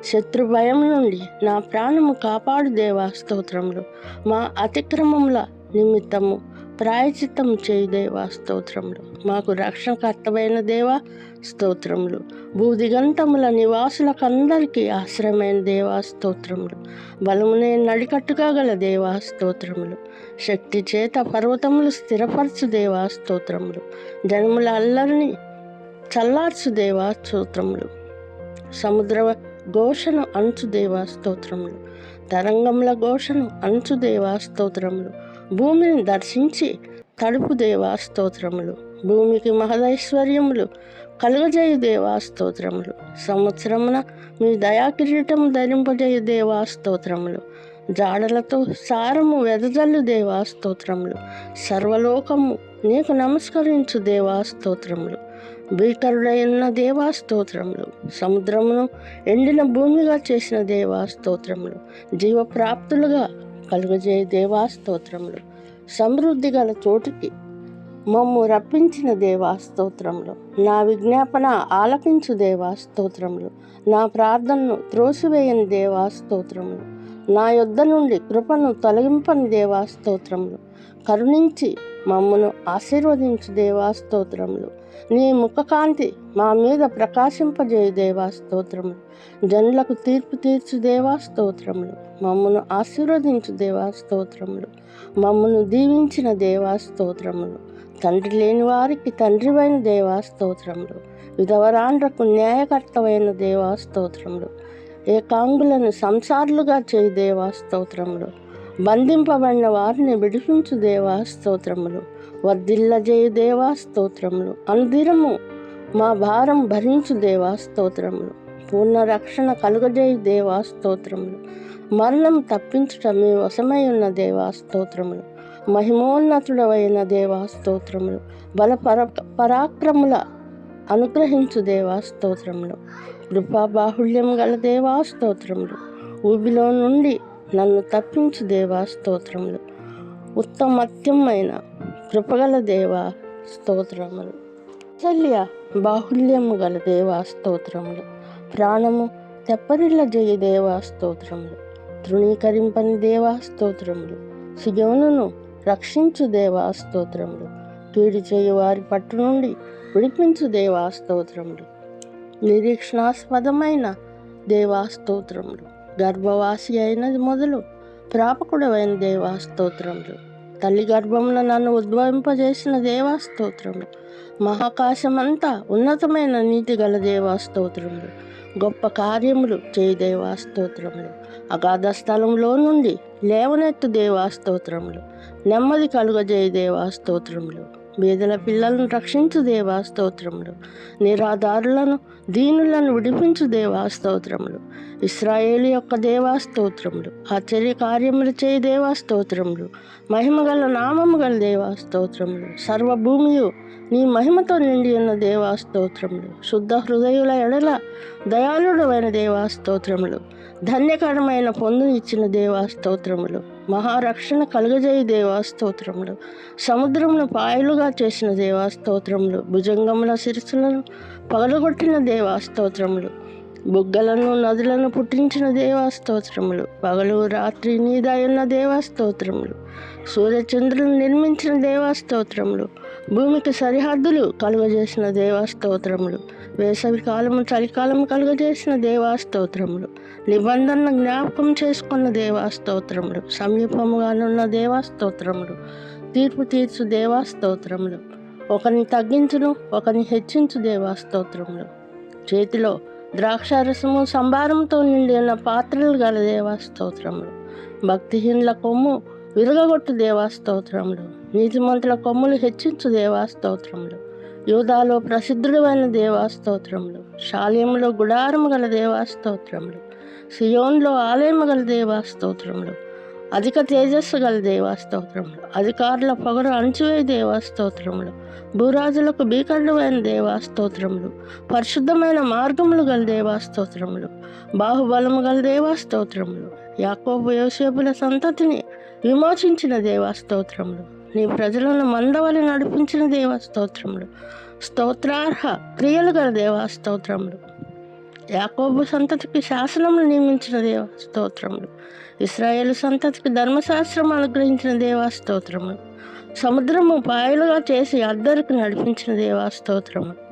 శత్రు భయం నుండి నా ప్రాణము కాపాడు దేవా స్తోత్రములు. మా అతిక్రమముల నిమిత్తము ప్రాయచిత్తం చేయి దేవా స్తోత్రములు. మాకు రక్షణకర్తమైన దేవా స్తోత్రములు. భూదిగంతముల నివాసులకందరికీ ఆశ్రయమైన దేవా స్తోత్రములు. బలమునే నడికట్టుగా గల దేవా స్తోత్రములు. శక్తి చేత పర్వతములు స్థిరపరచు దేవా స్తోత్రములు. జనముల అల్లరిని చల్లార్చు దేవా స్తోత్రములు. సముద్ర ఘోషను అంచు దేవా స్తోత్రములు. తరంగముల ఘోషను అంచు దేవా స్తోత్రములు. భూమిని దర్శించి తడుపు దేవా స్తోత్రములు. భూమికి మహదైశ్వర్యములు కలుగజేయు దేవా స్తోత్రములు. సంవత్సరమున మీ దయాకిరీటము ధరింపజేయు దేవా స్తోత్రములు. జాడలతో సారము వెదజల్లు దేవా స్తోత్రములు. సర్వలోకము నీకు నమస్కరించు దేవా స్తోత్రములు. భీకరుడైన దేవా స్తోత్రములు. సముద్రమును ఎండిన భూమిగా చేసిన దేవా స్తోత్రములు. జీవప్రాప్తులుగా కలుగజేయ దేవా స్తోత్రములు. సమృద్ధి గల చోటుకి మమ్ము రప్పించిన దేవా స్తోత్రములు. నా విజ్ఞాపన ఆలకించు దేవా స్తోత్రములు. నా ప్రార్థనను త్రోసివేయని దేవా స్తోత్రములు. నా యొద్ద నుండి కృపను తొలగింపని దేవా స్తోత్రములు. కరుణించి మమ్మను ఆశీర్వదించు దేవా స్తోత్రములు. నీ ముఖకాంతి మా మీద ప్రకాశింపజేయు దేవా స్తోత్రములు. జనులకు తీర్పు తీర్చు దేవా స్తోత్రములు. మమ్మను ఆశీర్వదించు దేవా స్తోత్రములు. మమ్మను దీవించిన దేవా స్తోత్రములు. తండ్రి లేని వారికి తండ్రివైన దేవా స్తోత్రములు. విధవరాండ్రకు న్యాయకర్తవైన దేవా స్తోత్రములు. ఏకాంగులను సంసారులుగా చేయి దేవా స్తోత్రములు. బంధింపబడిన వారిని విడిపించు దేవా స్తోత్రములు. వర్ధిల్లజేయు దేవా స్తోత్రములు. అనుదినము మా భారం భరించు దేవా స్తోత్రములు. పూర్ణ రక్షణ కలుగజేయు దేవా స్తోత్రములు. మరణం తప్పించుట మీ వశమై ఉన్న దేవా స్తోత్రములు. మహిమోన్నతుడవైన దేవా స్తోత్రములు. పరాక్రముల అనుగ్రహించు దేవా స్తోత్రములు. కృపాబాహుళ్యం గల దేవా స్తోత్రములు. ఊబిలో నుండి నన్ను తప్పించు దేవా స్తోత్రములు. ఉత్తమత్యమైన కృపగల దేవా స్తోత్రములు. చల్య బాహుల్యము గల దేవా స్తోత్రములు. ప్రాణము తెప్పరిల్ల జయ దేవా స్తోత్రములు. తృణీకరింపని దేవా స్తోత్రములు. సియోనును రక్షించు దేవా స్తోత్రములు. కీడు చేయు వారి పట్టు నుండి విడిపించు దేవా స్తోత్రములు. నిరీక్షణాస్పదమైన దేవా స్తోత్రములు. గర్భవాసి అయినది మొదలు ప్రాపకుడమైన దేవా స్తోత్రములు. తల్లి గర్భమున నన్ను ఉద్భవింపజేసిన దేవా స్తోత్రములు. మహాకాశమంతా ఉన్నతమైన నీతి గల దేవా స్తోత్రములు. గొప్ప కార్యములు చేయి దేవా స్తోత్రములు. అగాధ స్థలంలో నుండి లేవనెత్తు దేవా స్తోత్రములు. నెమ్మది కలుగజేయ దేవా స్తోత్రములు. బీదల పిల్లలను రక్షించు దేవా స్తోత్రములు. నిరాధారులను దీనులను విడిపించు దేవా స్తోత్రములు. ఇశ్రాయేలు యొక్క దేవా స్తోత్రములు. ఆశ్చర్య కార్యములు చేయి దేవా స్తోత్రములు. మహిమగల నామము గల దేవా స్తోత్రములు. సర్వభూమియు నీ మహిమతో నిండి ఉన్న దేవా స్తోత్రములు. శుద్ధ హృదయుల ఎడల దయాళుడమైన దేవా స్తోత్రములు. ధన్యకరమైన పొందు ఇచ్చిన దేవా స్తోత్రములు. మహారక్షణ కలుగజేయి దేవా స్తోత్రములు. సముద్రమును పాయలుగా చేసిన దేవా స్తోత్రములు. భుజంగముల శిరస్సులను పగలగొట్టిన దేవా స్తోత్రములు. బుగ్గలను నదులను పుట్టించిన దేవా స్తోత్రములు. పగలు రాత్రి నీదయున్న దేవా స్తోత్రములు. సూర్యచంద్రులను నిర్మించిన దేవా స్తోత్రములు. భూమికి సరిహద్దులు కలుగజేసిన దేవా స్తోత్రములు. వేసవి కాలము చలికాలము కలుగజేసిన దేవా స్తోత్రములు. నిబంధన జ్ఞాపకం చేసుకున్న దేవా స్తోత్రములు. సమీపముగానున్న దేవా స్తోత్రములు. తీర్పు తీర్చు దేవా స్తోత్రములు. ఒకరిని తగ్గించును ఒకరిని హెచ్చించు దేవా స్తోత్రములు. చేతిలో ద్రాక్షారసము సంభారంతో నిండి ఉన్న పాత్రలు గల దేవా స్తోత్రములు. భక్తిహీనుల కొమ్ము విరగగొట్టు దేవా స్తోత్రములు. నీతిమంతుల కొమ్ములు హెచ్చించు దేవా స్తోత్రములు. యూదాలో ప్రసిద్ధుడైన దేవా స్తోత్రములు. శాలేములో గుడారము గల దేవా స్తోత్రములు. సియోన్లో ఆలయము గల దేవా స్తోత్రములు. అధిక తేజస్సు గల దేవా స్తోత్రములు. అధికారుల పొగరు అణచివేయ దేవా స్తోత్రములు. భూరాజులకు భీకరుడైన దేవా స్తోత్రములు. పరిశుద్ధమైన మార్గములు గల దేవా స్తోత్రములు. బాహుబలము గల దేవా స్తోత్రములు. యాకోబు యోసేపుల సంతతిని విమోచించిన దేవా స్తోత్రములు. నీ ప్రజలను మందవలి నడిపించిన దేవా స్తోత్రములు. స్తోత్రార్హ క్రియలు గల దేవా స్తోత్రములు. యాకోబు సంతతికి శాసనములు నియమించిన దేవా స్తోత్రములు. ఇశ్రాయేలు సంతతికి ధర్మశాస్త్రం అనుగ్రహించిన దేవా స్తోత్రములు. సముద్రము పాయలుగా చేసి అద్దరికి నడిపించిన దేవా స్తోత్రములు.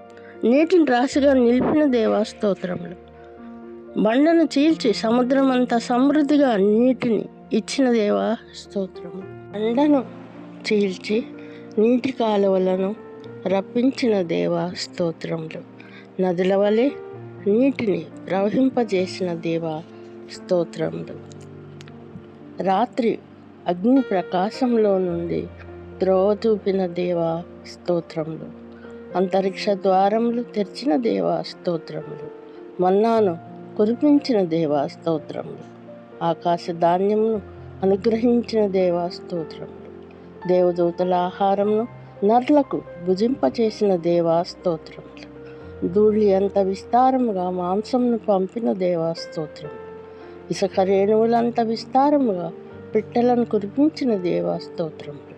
నీటిని రాశిగా నిలిపిన దేవా స్తోత్రములు. బండను చీల్చి సముద్రం అంతా సమృద్ధిగా నీటిని ఇచ్చిన దేవా స్తోత్రములు. బండను చీల్చి నీటి కాలువలను రప్పించిన దేవా స్తోత్రములు. నదుల వలె నీటిని ప్రవహింపజేసిన దేవా స్తోత్రములు. రాత్రి అగ్ని ప్రకాశంలో నుండి త్రోవ చూపిన దేవా స్తోత్రములు. అంతరిక్ష ద్వారములు తెరిచిన దేవా స్తోత్రములు. మన్నాను కురిపించిన దేవా స్తోత్రములు. ఆకాశ ధాన్యమును అనుగ్రహించిన దేవా స్తోత్రములు. దేవదూతల ఆహారమును నరులకు భుజింపచేసిన దేవా స్తోత్రములు. ధూళి అంత విస్తారముగా మాంసమును పంపిన దేవా స్తోత్రములు. ఇసుక రేణువులంత విస్తారముగా పిట్టలను కురిపించిన దేవా స్తోత్రములు.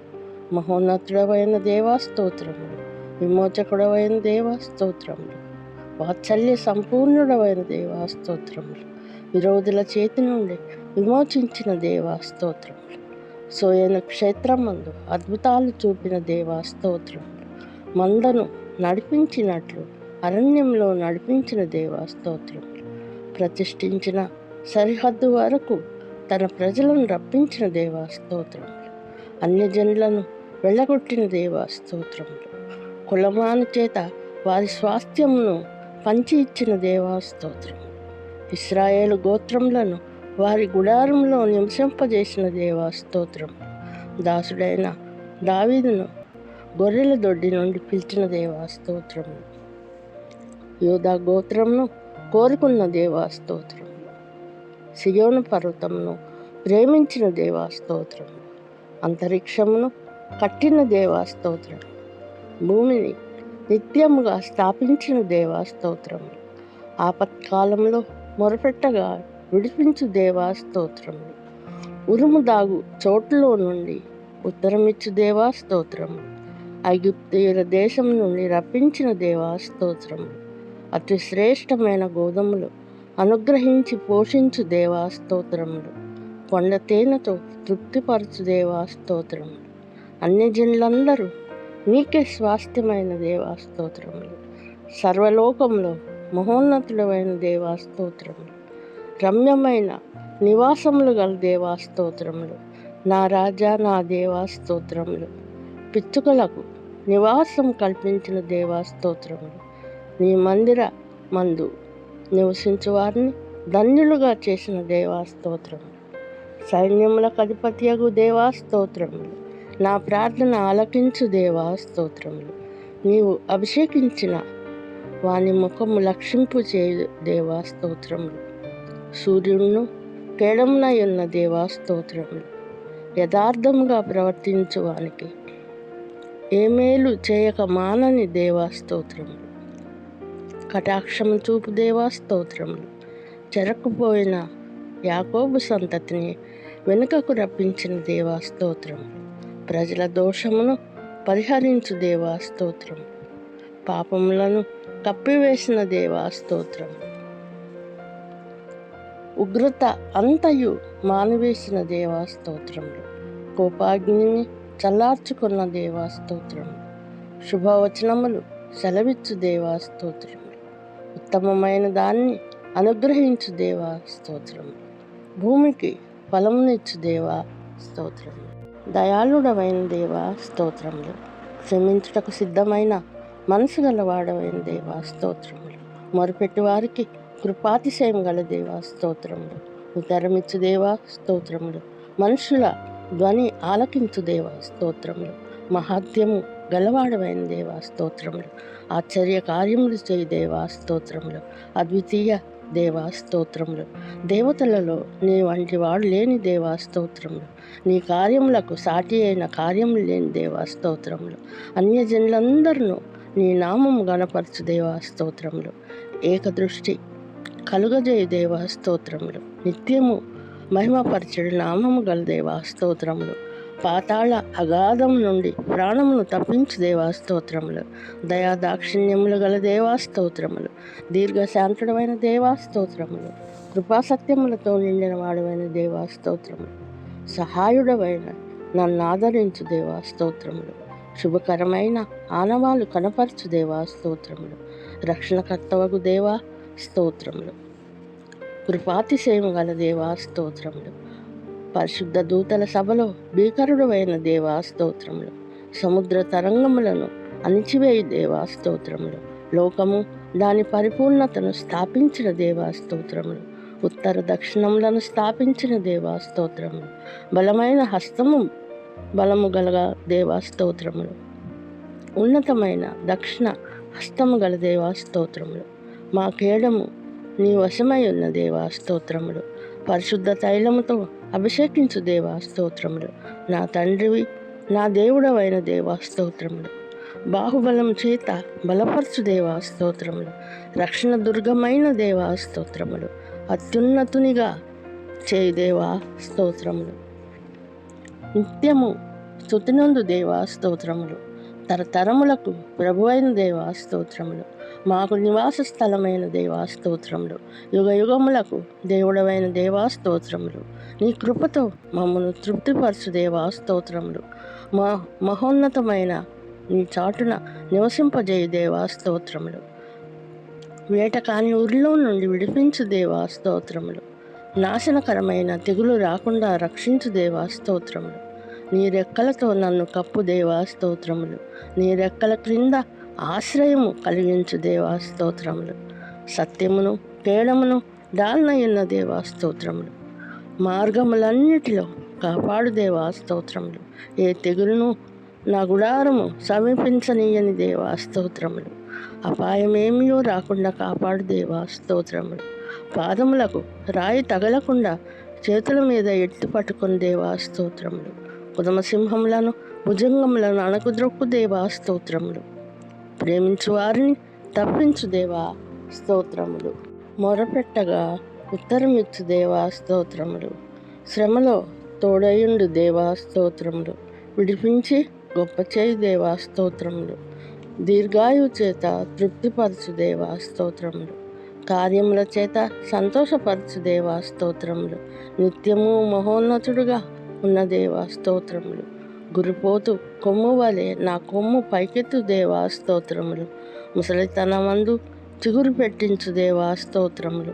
మహోన్నతుడవైన దేవా స్తోత్రములు. విమోచకుడవైన దేవా స్తోత్రములు. వాత్సల్య సంపూర్ణుడవైన దేవా స్తోత్రములు. విరోధుల చేతి నుండి విమోచించిన దేవా స్తోత్రములు. సోయన క్షేత్రమందు అద్భుతాలు చూపిన దేవా స్తోత్రములు. మందను నడిపించినట్లు అరణ్యంలో నడిపించిన దేవా స్తోత్రములు. ప్రతిష్ఠించిన సరిహద్దు వరకు తన ప్రజలను రప్పించిన దేవా స్తోత్రములు. అన్యజనులను వెళ్ళగొట్టిన దేవా స్తోత్రములు. కులమాను చేత వారి స్వాస్థ్యమును పంచి ఇచ్చిన దేవా స్తోత్రములు. ఇశ్రాయేలు గోత్రములను వారి గుడారంలో నివసింపజేసిన దేవా స్తోత్రములు. దాసుడైన దావీదును గొర్రెల దొడ్డి నుండి పిలిచిన దేవా స్తోత్రములు. యూదా గోత్రమును కోరుకున్న దేవా స్తోత్రములు. సియోను పర్వతమును ప్రేమించిన దేవా స్తోత్రములు. అంతరిక్షమును కట్టిన దేవా స్తోత్రములు. భూమిని నిత్యముగా స్థాపించిన దేవా స్తోత్రములు. ఆపత్కాలంలో మొరపెట్టగా విడిపించు దేవా స్తోత్రములు. ఉరుము దాగు చోట్లలో నుండి ఉత్తరమిచ్చు దేవా స్తోత్రములు. ఐగుప్తీయుల దేశం నుండి రప్పించిన దేవా స్తోత్రములు. అతి శ్రేష్టమైన గోధుమలు అనుగ్రహించి పోషించు దేవా స్తోత్రములు. కొండ తేనెతో తృప్తిపరచు దేవా స్తోత్రములు. అన్యజనులందరూ నీకే స్వాస్థ్యమైన దేవా స్తోత్రములు. సర్వలోకంలో మహోన్నతుడమైన దేవా స్తోత్రములు. రమ్యమైన నివాసములు గల దేవా స్తోత్రములు. నా రాజా నా దేవా స్తోత్రములు. పిచ్చుకలకు నివాసం కల్పించిన దేవా స్తోత్రములు. నీ మందిర మందు నివసించు వారిని ధన్యులుగా చేసిన దేవా స్తోత్రములు. సైన్యములకు అధిపతియగు దేవా స్తోత్రములు. నా ప్రార్థన ఆలకించు దేవా స్తోత్రములు. నీవు అభిషేకించిన వాని ముఖము లక్షింపు చేయు దేవా స్తోత్రములు. సూర్యుడును కేడమునై ఉన్న దేవా స్తోత్రములు. యథార్థముగా ప్రవర్తించు వానికి ఏ మేలు చేయక మానని దేవా స్తోత్రములు. కటాక్షము చూపు దేవా స్తోత్రములు. చెరకుపోయిన యాకోబు సంతతిని వెనుకకు రప్పించిన దేవా స్తోత్రములు. ప్రజల దోషమును పరిహరించు దేవా స్తోత్రములు. పాపములను కప్పివేసిన దేవా స్తోత్రములు. ఉగ్రత అంతయు మానివేసిన దేవా స్తోత్రములు. కోపాగ్నిని చల్లార్చుకున్న దేవా స్తోత్రములు. శుభవచనములు సెలవిచ్చు దేవా స్తోత్రములు. ఉత్తమమైన దాన్ని అనుగ్రహించు దేవా స్తోత్రములు. భూమికి ఫలమునిచ్చు దేవా స్తోత్రములు. దయాళుడమైన దేవా స్తోత్రములు. క్షమించుటకు సిద్ధమైన మనసు గలవాడమైన దేవా స్తోత్రములు. మొరపెట్టి వారికి కృపాతిశయం గల దేవా స్తోత్రములు. ఉత్తరమిచ్చు దేవా స్తోత్రములు. మనుషుల ధ్వని ఆలకించు దేవా స్తోత్రములు. మహాత్యము గలవాడమైన దేవా స్తోత్రములు. ఆశ్చర్య కార్యములు చేయి దేవా స్తోత్రములు. అద్వితీయ దేవా స్తోత్రములు. దేవతలలో నీ వంటి వాడు లేని దేవా స్తోత్రములు. నీ కార్యములకు సాటి అయిన కార్యములు లేని దేవా స్తోత్రములు. అన్యజనులందరూ నీ నామము గణపరచు దేవా స్తోత్రములు. ఏకదృష్టి కలుగజేయు దేవా స్తోత్రములు. నిత్యము మహిమపరచుడు నామము గల దేవా స్తోత్రములు. పాతాళ అగాధం నుండి ప్రాణమును తప్పించు దేవా స్తోత్రములు. దయాదాక్షిణ్యములు గల దేవా స్తోత్రములు. దీర్ఘశాంతుడమైన దేవా స్తోత్రములు. కృపాసత్యములతో నిండిన వాడవైన దేవా స్తోత్రములు. సహాయుడవైన నన్ను ఆదరించు దేవా స్తోత్రములు. శుభకరమైన ఆనవాలు కనపరచు దేవా స్తోత్రములు. రక్షణకర్తవగు దేవా స్తోత్రములు. కృపాతిశయము గల దేవా స్తోత్రములు. పరిశుద్ధ దూతల సభలో భీకరుడవైన దేవా స్తోత్రములు. సముద్ర తరంగములను అణిచివేయి దేవా స్తోత్రములు. లోకము దాని పరిపూర్ణతను స్థాపించిన దేవా స్తోత్రములు. ఉత్తర దక్షిణములను స్థాపించిన దేవా స్తోత్రములు. బలమైన హస్తము బలము గల దేవా స్తోత్రములు. ఉన్నతమైన దక్షిణ హస్తము గల దేవా స్తోత్రములు. మా కేడము నీ వశమై ఉన్న దేవా స్తోత్రములు. పరిశుద్ధ తైలముతో అభిషేకించు దేవా స్తోత్రములు. నా తండ్రివి నా దేవుడవైన దేవా స్తోత్రములు. బాహుబలం చేత బలపరచు దేవా స్తోత్రములు. రక్షణ దుర్గమైన దేవా స్తోత్రములు. అత్యున్నతునిగా చేయి దేవా స్తోత్రములు. నిత్యము స్తుతినందు దేవా స్తోత్రములు. తరతరములకు ప్రభువైన దేవా స్తోత్రములు. మాకు నివాస స్థలమైన దేవా స్తోత్రములు. యుగ యుగములకు దేవుడవైన దేవా స్తోత్రములు. నీ కృపతో మమ్మను తృప్తిపరచు దేవా స్తోత్రములు. మా మహోన్నతమైన నీ చాటున నివసింపజేయు దేవా స్తోత్రములు. వేట కాని ఊరిలో నుండి విడిపించు దేవా స్తోత్రములు. నాశనకరమైన తెగులు రాకుండా రక్షించు దేవా స్తోత్రములు. నీ రెక్కలతో నన్ను కప్పు దేవా స్తోత్రములు. నీ రెక్కల క్రింద ఆశ్రయము కలిగించు దేవా స్తోత్రములు. సత్యమును కేడమును డాల్నయున్న దేవా స్తోత్రములు. మార్గములన్నిటిలో కాపాడు దేవా స్తోత్రములు. ఏ తెగులును నా గుడారము సమీపించనీయని దేవా స్తోత్రములు. అపాయమేమియో రాకుండా కాపాడు దేవా స్తోత్రములు. పాదములకు రాయి తగలకుండా చేతుల మీద ఎత్తి పట్టుకుని దేవా స్తోత్రములు. కుదమసింహములను భుజంగములను అణకుద్రొక్కు దేవా స్తోత్రములు. ప్రేమించు వారిని తప్పించు దేవా స్తోత్రములు. మొరపెట్టగా ఉత్తరమిచ్చు దేవా స్తోత్రములు. శ్రమలో తోడయుండు దేవా స్తోత్రములు. విడిపించి గొప్ప చేయి దేవా స్తోత్రములు. దీర్ఘాయువు చేత తృప్తిపరచు దేవా స్తోత్రములు. కార్యముల చేత సంతోషపరచు దేవా స్తోత్రములు. నిత్యము మహోన్నతుడుగా ఉన్న దేవా స్తోత్రములు. గురిపోతు కొమ్ము వలె నా కొమ్ము పైకెత్తు దేవా స్తోత్రములు. ముసలితనమందు చిగురు పెట్టించు దేవా స్తోత్రములు.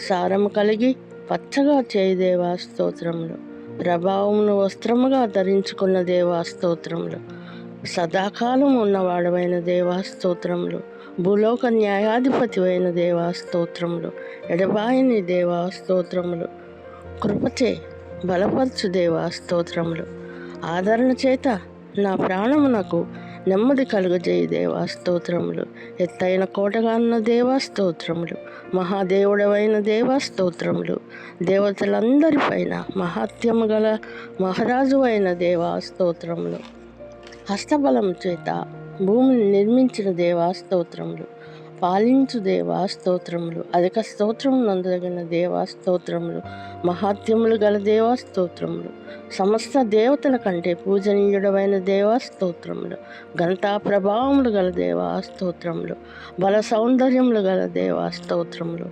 సారము కలిగి పచ్చగా చేయి దేవా స్తోత్రములు. ప్రభావమును వస్త్రముగా ధరించుకున్న దేవా స్తోత్రములు. సదాకాలం ఉన్నవాడవైన దేవా స్తోత్రములు. భూలోక న్యాయాధిపతి అయిన దేవా స్తోత్రములు. ఎడబాయని దేవా స్తోత్రములు. కృపచే బలపరచు దేవా స్తోత్రములు. ఆదరణ చేత నా ప్రాణమునకు నెమ్మది కలుగజేయి దేవా స్తోత్రములు. ఎత్తైన కోటగా ఉన్న దేవా స్తోత్రములు. మహాదేవుడవైన దేవా స్తోత్రములు. దేవతలందరిపైన మహాత్యము గల మహారాజు అయిన దేవా స్తోత్రములు. హస్తబలం చేత భూమిని నిర్మించిన దేవా స్తోత్రములు. పాలించు దేవా స్తోత్రములు. అధిక స్తోత్రము నందగిన దేవా స్తోత్రములు. మహాత్యములు గల దేవా స్తోత్రములు. సమస్త దేవతల కంటే పూజనీయుడమైన దేవా స్తోత్రములు. ఘనతా ప్రభావములు గల దేవా స్తోత్రములు. బల సౌందర్యములు గల దేవా స్తోత్రములు.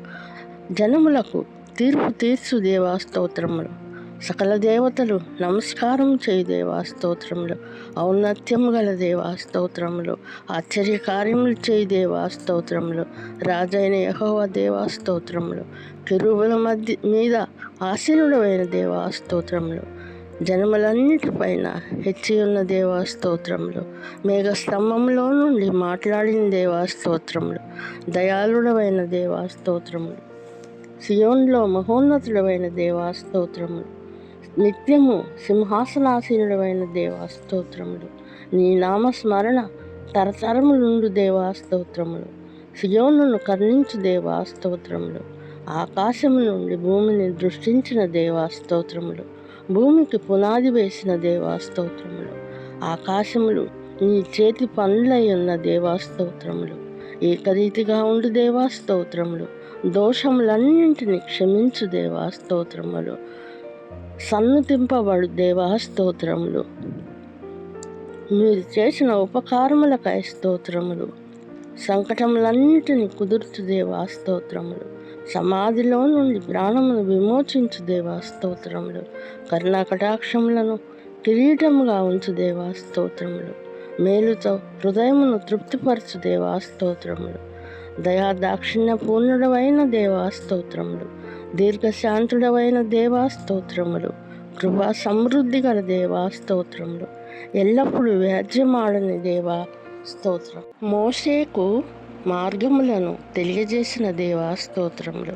జనములకు తీర్పు తీర్చు దేవా స్తోత్రములు. సకల దేవతలు నమస్కారం చేయి దేవా స్తోత్రములు. ఔన్నత్యము గల దేవా స్తోత్రములు. ఆశ్చర్య కార్యములు చేయి దేవా స్తోత్రములు. రాజైన యెహోవా దేవా స్తోత్రములు. కెరూబుల మీద ఆసీనుడైన దేవా స్తోత్రములు. జనములన్నిటిపైన హెచ్చి ఉన్న దేవా స్తోత్రములు. మేఘ స్తంభంలో నుండి మాట్లాడిన దేవా స్తోత్రములు. దయాళుడవైన దేవా స్తోత్రములు. సియోన్లో మహోన్నతుడవైన దేవా స్తోత్రములు. నిత్యము సింహాసనాసీనుడవైన దేవా స్తోత్రములు. నీ నామస్మరణ తరతరములుండు దేవా స్తోత్రములు. సియోనును కరుణించు దేవా స్తోత్రములు. ఆకాశము నుండి భూమిని దృష్టించిన దేవా స్తోత్రములు. భూమికి పునాది వేసిన దేవా స్తోత్రములు. ఆకాశములు నీ చేతి పనులై ఉన్న దేవా స్తోత్రములు. ఏకరీతిగా ఉండు దేవా స్తోత్రములు. దోషములన్నింటినీ క్షమించు దేవా స్తోత్రములు. సన్నుతింపబడు దేవా స్తోత్రములు. మీరు చేసిన ఉపకారములకై స్తోత్రములు. సంకటములన్నిటినీ కుదుర్చు దేవా స్తోత్రములు. సమాధిలో నుండి ప్రాణమును విమోచించు దేవా స్తోత్రములు. కరుణా కటాక్షములను కిరీటముగా ఉంచు దేవా స్తోత్రములు. మేలుతో హృదయమును తృప్తిపరచు దేవా స్తోత్రములు. దయా దాక్షిణ్య పూర్ణుడవైన దేవా స్తోత్రములు. దీర్ఘశాంతుడవైన దేవా స్తోత్రములు. కృపా సమృద్ధి గల దేవా స్తోత్రములు. ఎల్లప్పుడూ వ్యాజ్యమాడని దేవా స్తోత్రం. మోషేకు మార్గములను తెలియజేసిన దేవా స్తోత్రములు.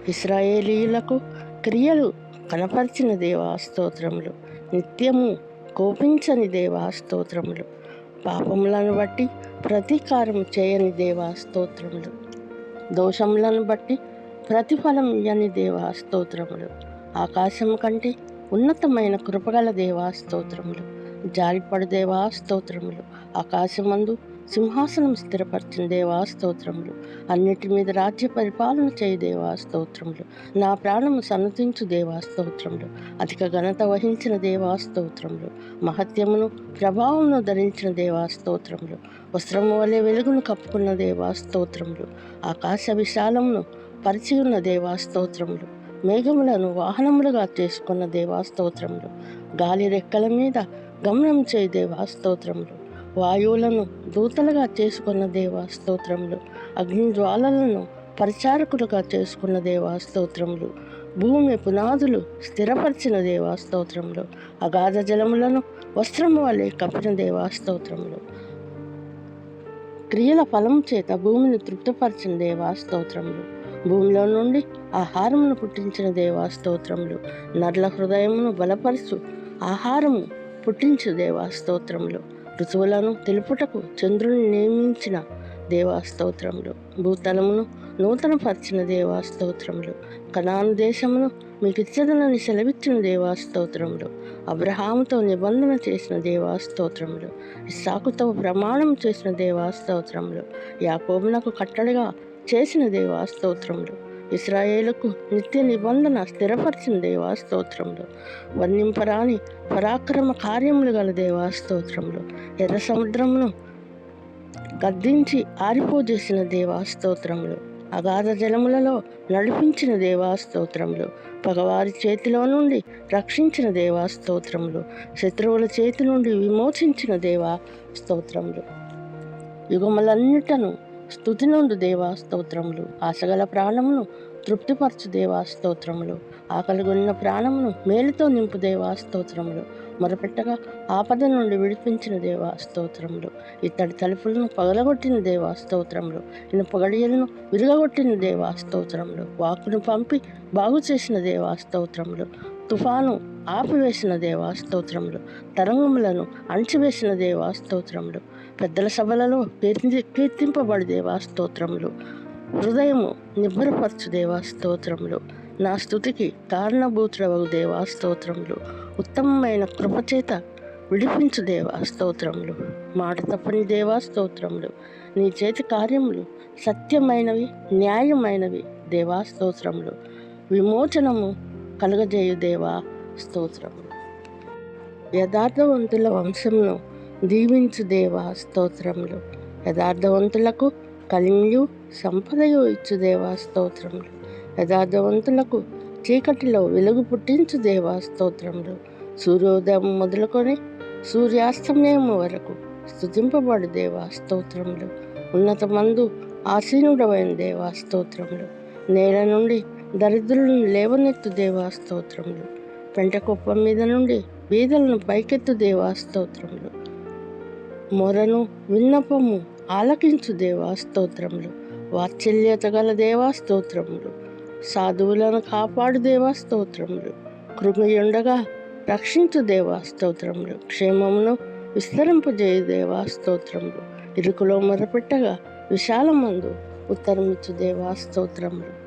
ఇశ్రాయేలీయులకు క్రియలు కనపరిచిన దేవా స్తోత్రములు. నిత్యము కోపించని దేవా స్తోత్రములు. పాపములను బట్టి ప్రతీకారం చేయని దేవా స్తోత్రములు. దోషములను బట్టి ప్రతిఫలం ఇయ్యని దేవా స్తోత్రములు. ఆకాశము కంటే ఉన్నతమైన కృపగల దేవా స్తోత్రములు. జాలిపడు దేవా స్తోత్రములు. ఆకాశమందు సింహాసనం స్థిరపరిచిన దేవా స్తోత్రములు. అన్నిటి మీద రాజ్య పరిపాలన చేయి దేవా స్తోత్రములు. నా ప్రాణము సన్నతించు దేవా స్తోత్రములు. అధిక ఘనత వహించిన దేవా స్తోత్రములు. మహత్యమును ప్రభావమును ధరించిన దేవా స్తోత్రములు. వస్త్రము వలె వెలుగును కప్పుకున్న దేవా స్తోత్రములు. ఆకాశ విశాలమును పరిచి ఉన్న దేవా స్తోత్రములు. మేఘములను వాహనములుగా చేసుకున్న దేవా స్తోత్రములు. గాలి రెక్కల మీద గమనం చేయి దేవా స్తోత్రములు. వాయువులను దూతలుగా చేసుకున్న దేవా స్తోత్రములు. అగ్ని జ్వాలలను పరిచారకులుగా చేసుకున్న దేవా స్తోత్రములు. భూమి పునాదులు స్థిరపరిచిన దేవా స్తోత్రములు. అగాధ జలములను వస్త్రము వలె కప్పిన దేవా స్తోత్రములు. క్రియల ఫలం చేత భూమిని తృప్తిపరిచిన దేవా స్తోత్రములు. భూమిలో నుండి ఆహారమును పుట్టించిన దేవా స్తోత్రములు. నర్ల హృదయమును బలపరచు ఆహారము పుట్టించు దేవా స్తోత్రములు. ఋతువులను తెలుపుటకు చంద్రుని నియమించిన దేవా స్తోత్రములు. భూతలమును నూతనపరిచిన దేవా స్తోత్రములు. కనాను దేశమును మీకు ఇచ్చదనని సెలవిచ్చిన దేవా స్తోత్రములు. అబ్రహాముతో నిబంధన చేసిన దేవా స్తోత్రములు. ఇస్సాకుతో ప్రమాణం చేసిన దేవా స్తోత్రములు. యాకోబునకు కట్టడిగా చేసిన దేవా స్తోత్రములు. ఇశ్రాయేలుకు నిత్య నిబంధన స్థిరపరిచిన దేవా స్తోత్రములు. వర్ణింపరాని పరాక్రమ కార్యములు గల దేవా స్తోత్రములు. ఎర్ర సముద్రమును గద్దించి ఆరిపోజేసిన దేవా స్తోత్రములు. అగాధ జలములలో నడిపించిన దేవా స్తోత్రములు. పగవారి చేతిలో నుండి రక్షించిన దేవా స్తోత్రములు. శత్రువుల చేతి నుండి విమోచించిన దేవా స్తోత్రములు. యుగములన్నిటను స్తుతి నుండి దేవా స్తోత్రములు. ఆశగల ప్రాణమును తృప్తిపరచు దేవా స్తోత్రములు. ఆకలిగొన్న ప్రాణమును మేలుతో నింపు దేవా స్తోత్రములు. మొరపెట్టగా ఆపద నుండి విడిపించిన దేవా స్తోత్రములు. ఇత్తడి తలుపులను పగలగొట్టిన దేవా స్తోత్రములు. ఇనుప గడియలను విరగగొట్టిన దేవా స్తోత్రములు. వాక్కును పంపి బాగు చేసిన దేవా స్తోత్రములు. తుఫాను ఆపివేసిన దేవా స్తోత్రములు. తరంగములను అణచివేసిన దేవా స్తోత్రములు. పెద్దల సభలలో కీర్తింపబడి దేవా స్తోత్రములు. హృదయము నిబ్బరపరచు దేవా స్తోత్రములు. నా స్తుతికి కారణభూతుడవగు దేవా స్తోత్రములు. ఉత్తమమైన కృపచేత విడిపించు దేవా స్తోత్రములు. మాట తప్పని దేవా స్తోత్రములు. నీ చేతి కార్యములు సత్యమైనవి, న్యాయమైనవి దేవా స్తోత్రములు. విమోచనము కలుగజేయు దేవా స్తోత్రములు. యథార్థవంతుల వంశమును దీవించు దేవా స్తోత్రములు. యథార్థవంతులకు కలిమియు సంపదయు ఇచ్చు దేవా స్తోత్రములు. యథార్థవంతులకు చీకటిలో వెలుగు పుట్టించు దేవా స్తోత్రములు. సూర్యోదయం మొదలుకొని సూర్యాస్తమయం వరకు స్తుతింపబడు దేవా స్తోత్రములు. ఉన్నతమందు ఆసీనుడవైన దేవా స్తోత్రములు. నేల నుండి దరిద్రులను లేవనెత్తు దేవా స్తోత్రములు. పెంట కుప్ప మీద నుండి బీదలను పైకెత్తు దేవా స్తోత్రములు. మొరను విన్నపము ఆలకించు దేవా స్తోత్రములు. వాత్సల్యత గల దేవా స్తోత్రములు. సాధువులను కాపాడు దేవా స్తోత్రములు. కృమియుండగా రక్షించు దేవా స్తోత్రములు. క్షేమమును విస్తరింపజేయు దేవా స్తోత్రములు. ఇరుకులో మొరపెట్టగా విశాలమందు ఉత్తరమిచ్చు దేవా స్తోత్రములు.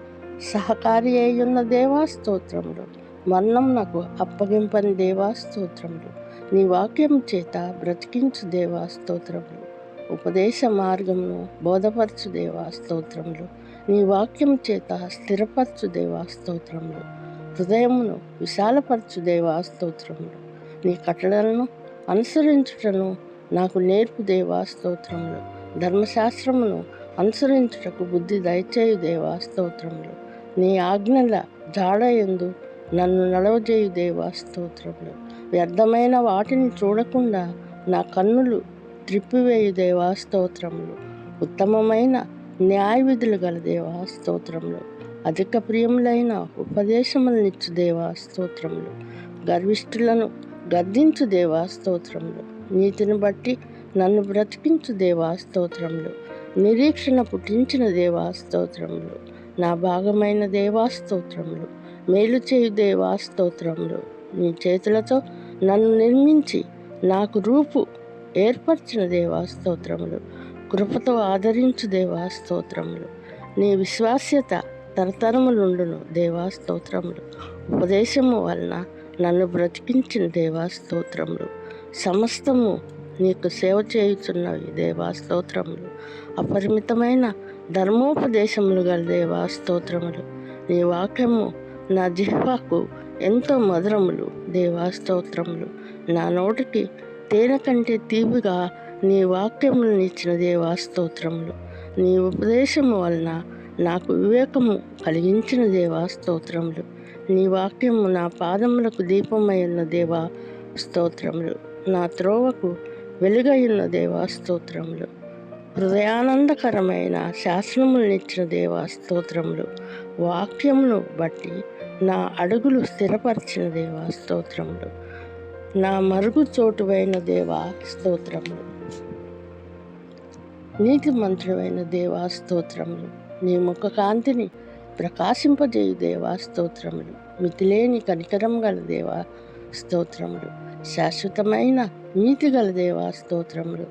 సహకారి అయ్యున్న దేవా స్తోత్రములు. మరణం నాకు అప్పగింపని దేవా స్తోత్రములు. నీ వాక్యం చేత బ్రతికించు దేవా స్తోత్రములు. ఉపదేశ మార్గమును బోధపరచు దేవా స్తోత్రములు. నీ వాక్యం చేత స్థిరపరచు దేవా స్తోత్రములు. హృదయమును విశాలపరచు దేవా స్తోత్రములు. నీ కట్టడలను అనుసరించుటను నాకు నేర్పు దేవా స్తోత్రములు. ధర్మశాస్త్రమును అనుసరించుటకు బుద్ధి దయచేయు దేవా స్తోత్రములు. నీ ఆజ్ఞల జాడయందు నన్ను నడవజేయు దేవా స్తోత్రములు. వ్యర్థమైన వాటిని చూడకుండా నా కన్నులు త్రిప్పివేయు దేవా స్తోత్రములు. ఉత్తమమైన న్యాయ విధులు గల దేవా స్తోత్రములు. అధిక ప్రియములైన ఉపదేశములనిచ్చు దేవా స్తోత్రములు. గర్విష్ఠులను గద్దించు దేవా స్తోత్రములు. నీతిని బట్టి నన్ను బ్రతికించు దేవా స్తోత్రములు. నిరీక్షణ పుట్టించిన దేవా స్తోత్రములు. నా భాగమైన దేవా స్తోత్రములు. మేలు చేయు దేవా స్తోత్రములు. నీ చేతులతో నన్ను నిర్మించి నాకు రూపు ఏర్పరిచిన దేవా స్తోత్రములు. కృపతో ఆదరించు దేవా స్తోత్రములు. నీ విశ్వాస్యత తరతరములుండును దేవా స్తోత్రములు. ఉపదేశము వలన నన్ను బ్రతికించిన దేవా స్తోత్రములు. సమస్తము నీకు సేవ చేయుచున్నవి దేవా స్తోత్రములు. అపరిమితమైన ధర్మోపదేశములు గల దేవా స్తోత్రములు. నీ వాక్యము నా జిహ్వకు ఎంతో మధురములు దేవా స్తోత్రములు. నా నోటికి తేనె కంటే తీపిగా నీ వాక్యములను ఇచ్చిన దేవా స్తోత్రములు. నీ ఉపదేశము వలన నాకు వివేకము కలిగించిన దేవా స్తోత్రములు. నీ వాక్యము నా పాదములకు దీపమై ఉన్న దేవా స్తోత్రములు. నా త్రోవకు వెలుగై ఉన్న దేవా స్తోత్రములు. హృదయానందకరమైన శాసనములనిచ్చిన దేవా స్తోత్రములు. వాక్యమును బట్టి నా అడుగులు స్థిరపరిచిన దేవా స్తోత్రములు. నా మరుగు చోటువైన దేవా స్తోత్రములు. నీతిమంతుడైన దేవా స్తోత్రములు. నీ ముఖ కాంతిని ప్రకాశింపజేయు దేవా స్తోత్రములు. మితిలేని కనికరం గల దేవా స్తోత్రములు. శాశ్వతమైన నీతి గల దేవా స్తోత్రములు.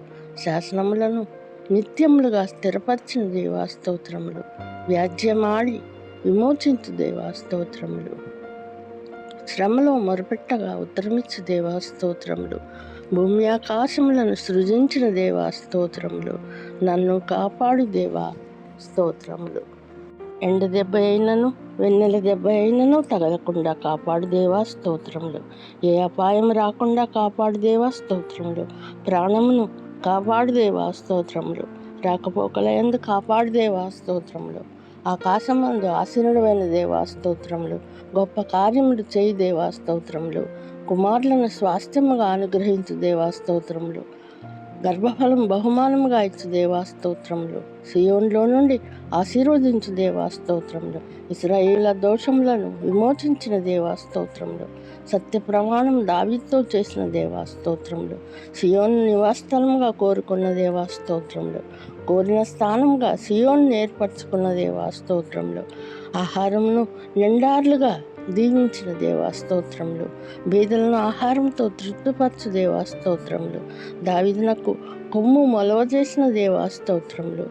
శాసనములను నిత్యములుగా స్థిరపరిచిన దేవా స్తోత్రములు. వ్యాజ్యమాడి విమోచించు దేవా స్తోత్రములు. శ్రమలో మొరపెట్టగా ఉత్తరమిచ్చు దేవా స్తోత్రములు. భూమి ఆకాశములను సృజించిన దేవా స్తోత్రములు. నన్ను కాపాడు దేవా స్తోత్రములు. ఎండ దెబ్బ అయినను వెన్నెల దెబ్బ అయినను తగలకుండా కాపాడు దేవా స్తోత్రములు. ఏ అపాయం రాకుండా కాపాడు దేవా స్తోత్రములు. ప్రాణమును కాపాడు దేవా స్తోత్రములు. రాకపోకల యందు కాపాడు దేవా స్తోత్రములు. ఆకాశమందు ఆసీనుడైన దేవా స్తోత్రములు. గొప్ప కార్యములు చేయి దేవా స్తోత్రములు. కుమారులను స్వాస్థ్యముగా అనుగ్రహించు దేవా స్తోత్రములు. గర్భఫలం బహుమానముగా ఇచ్చు దేవా స్తోత్రములు. సియోన్లో నుండి ఆశీర్వదించు దేవా స్తోత్రములు. ఇశ్రాయేలు దోషములను విమోచించిన దేవా స్తోత్రములు. సత్య ప్రమాణం దావీదుతో చేసిన దేవా స్తోత్రములు. సియోను నివాసస్థలముగా కోరుకున్న దేవా స్తోత్రములు. కోరిన స్థానముగా సియోను ఏర్పరచుకున్న దేవా స్తోత్రములు. ఆహారమును నిండార్లుగా దీవించిన దేవా స్తోత్రములు. బీదలను ఆహారంతో తృప్తిపరచు దేవా స్తోత్రములు. దావీదునకు కొమ్ము మొలవజేసిన దేవా స్తోత్రములు.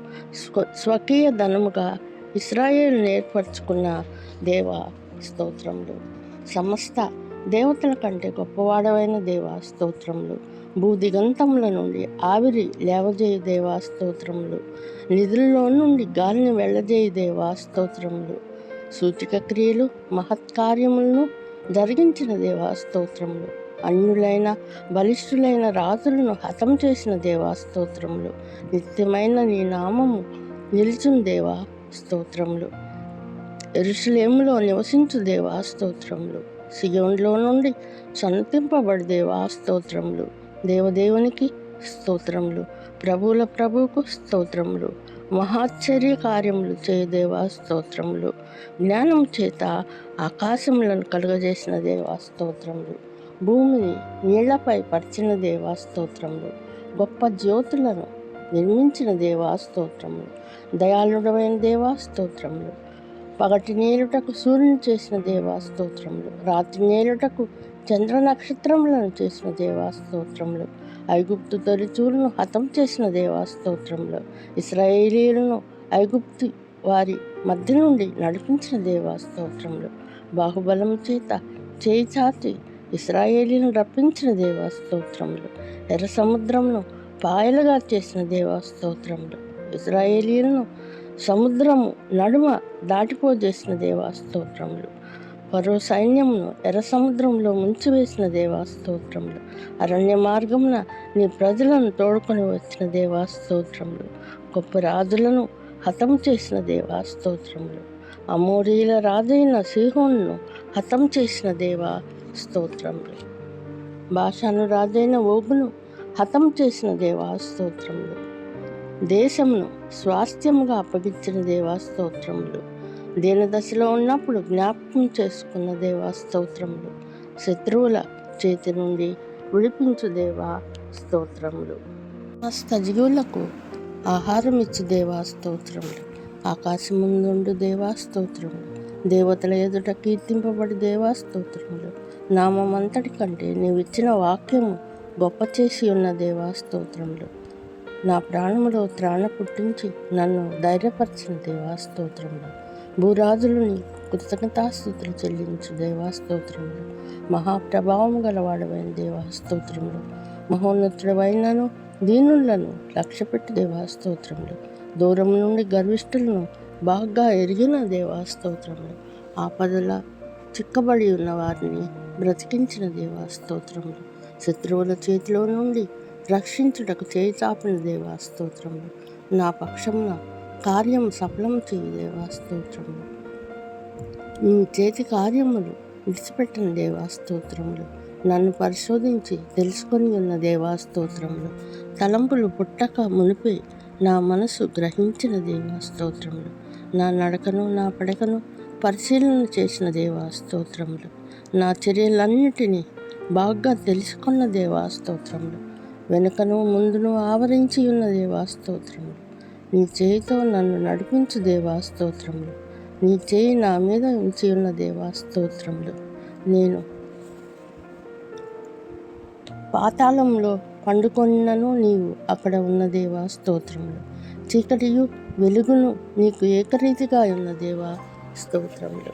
స్వకీయ ధనముగా ఇశ్రాయేలు ఏర్పరచుకున్న దేవా స్తోత్రములు. సమస్త దేవతల కంటే గొప్పవాడవైన దేవా స్తోత్రములు. భూదిగంతముల నుండి ఆవిరి లేవజేయు దేవా స్తోత్రములు. నిధుల్లో నుండి గాలిని వెళ్ళజేయు దేవా స్తోత్రములు. సూచక క్రియలు మహత్కార్యములను జరిగించిన దేవా స్తోత్రములు. అన్యులైన బలిష్ఠులైన రాజులను హతం చేసిన దేవా స్తోత్రములు. నిత్యమైన నీ నామము నిలుచుని దేవా స్తోత్రములు. యెరూషలేములో నివసించు దేవా స్తోత్రములు. సియోన్లో నుండి సన్నతింపబడి దేవా స్తోత్రములు. దేవదేవునికి స్తోత్రములు. ప్రభువుల ప్రభువుకు స్తోత్రములు. మహాశ్చర్య కార్యములు చేయ దేవా స్తోత్రములు. జ్ఞానం చేత ఆకాశములను కలుగజేసిన దేవా స్తోత్రములు. భూమిని నీళ్లపై పరిచిన దేవా స్తోత్రములు. గొప్ప జ్యోతులను నిర్మించిన దేవా స్తోత్రములు. దయాళుడమైన దేవా స్తోత్రములు. పగటి నేలుటకు సూర్యుని చేసిన దేవా స్తోత్రములు. రాత్రి నేలుటకు చంద్ర నక్షత్రములను చేసిన దేవా స్తోత్రములు. ఐగుప్తు తొలిచూరును హతం చేసిన దేవా స్తోత్రములు. ఇశ్రాయేలీయులను ఐగుప్తు వారి మధ్య నుండి నడిపించిన దేవా స్తోత్రములు. బాహుబలం చేత చేయి చాచి ఇశ్రాయేలీలను రప్పించిన దేవా స్తోత్రములు. ఎర్ర సముద్రమును పాయలుగా చేసిన దేవా స్తోత్రములు. ఇశ్రాయేలీయులను సముద్రము నడుమ దాటిపోజేసిన దేవా స్తోత్రములు. ఫరో సైన్యమును ఎర్ర సముద్రంలో ముంచివేసిన దేవా స్తోత్రములు. అరణ్య మార్గమున నీ ప్రజలను తోడుకొని వచ్చిన దేవా స్తోత్రములు. గొప్ప రాజులను హతం చేసిన దేవా స్తోత్రములు. అమోరీల రాజైన సీహోనును హతం చేసిన దేవా స్తోత్రములు. బాషాను రాజైన ఓగును హతం చేసిన దేవా స్తోత్రములు. దేశమును స్వాస్థ్యముగా అప్పగించిన దేవా స్తోత్రములు. దీనదశలో ఉన్నప్పుడు జ్ఞాపకం చేసుకున్న దేవా స్తోత్రములు. శత్రువుల చేతి నుండి విడిపించు దేవా స్తోత్రములు. సమస్త జీవులకు ఆహారం ఇచ్చు దేవా స్తోత్రములు. ఆకాశముందుండు దేవా స్తోత్రములు. దేవతల ఎదుట కీర్తింపబడి దేవా స్తోత్రములు. నామంతటి కంటే నీవిచ్చిన వాక్యము గొప్ప చేసి ఉన్న దేవా స్తోత్రములు. నా ప్రాణములో త్రాణ పుట్టించి నన్ను ధైర్యపరిచిన దేవా స్తోత్రములు. భూరాజులని కృతజ్ఞతాస్తుతులు చెల్లించు దేవా స్తోత్రములు. మహాప్రభావం గలవాడవైన దేవా స్తోత్రములు. మహోన్నతుడవైనను దీనులను లక్ష్యపెట్టి దేవా స్తోత్రములు. దూరం నుండి గర్విష్ఠులను బాగా ఎరిగిన దేవా స్తోత్రములు. ఆపదల చిక్కబడి ఉన్న వారిని బ్రతికించిన దేవా స్తోత్రములు. శత్రువుల చేతిలో నుండి రక్షించుటకు చేయి చాపిన దేవా స్తోత్రములు. నా పక్షమున కార్యం సఫలం చేయి దేవా స్తోత్రములు. నీ చేతి కార్యములు విడిచిపెట్టిన దేవా స్తోత్రములు. నన్ను పరిశోధించి తెలుసుకొని ఉన్న దేవా స్తోత్రములు. తలంపులు పుట్టక మునిపే నా మనసు గ్రహించిన దేవా స్తోత్రములు. నా నడకను నా పడకను పరిశీలన చేసిన దేవా స్తోత్రములు. నా చర్యలన్నిటినీ బాగా తెలుసుకున్న దేవా స్తోత్రములు. వెనుకను ముందును ఆవరించి ఉన్న దేవా స్తోత్రములు. నీ చేయితో నన్ను నడిపించు దేవా స్తోత్రములు. నీ చేయి నా మీద ఉంచి ఉన్న దేవా స్తోత్రములు. నేను పాతాళంలో పండుకొనినను నీవు అక్కడ ఉన్న దేవా స్తోత్రములు. చీకటియు వెలుగును నీకు ఏకరీతిగా ఉన్న దేవా స్తోత్రములు.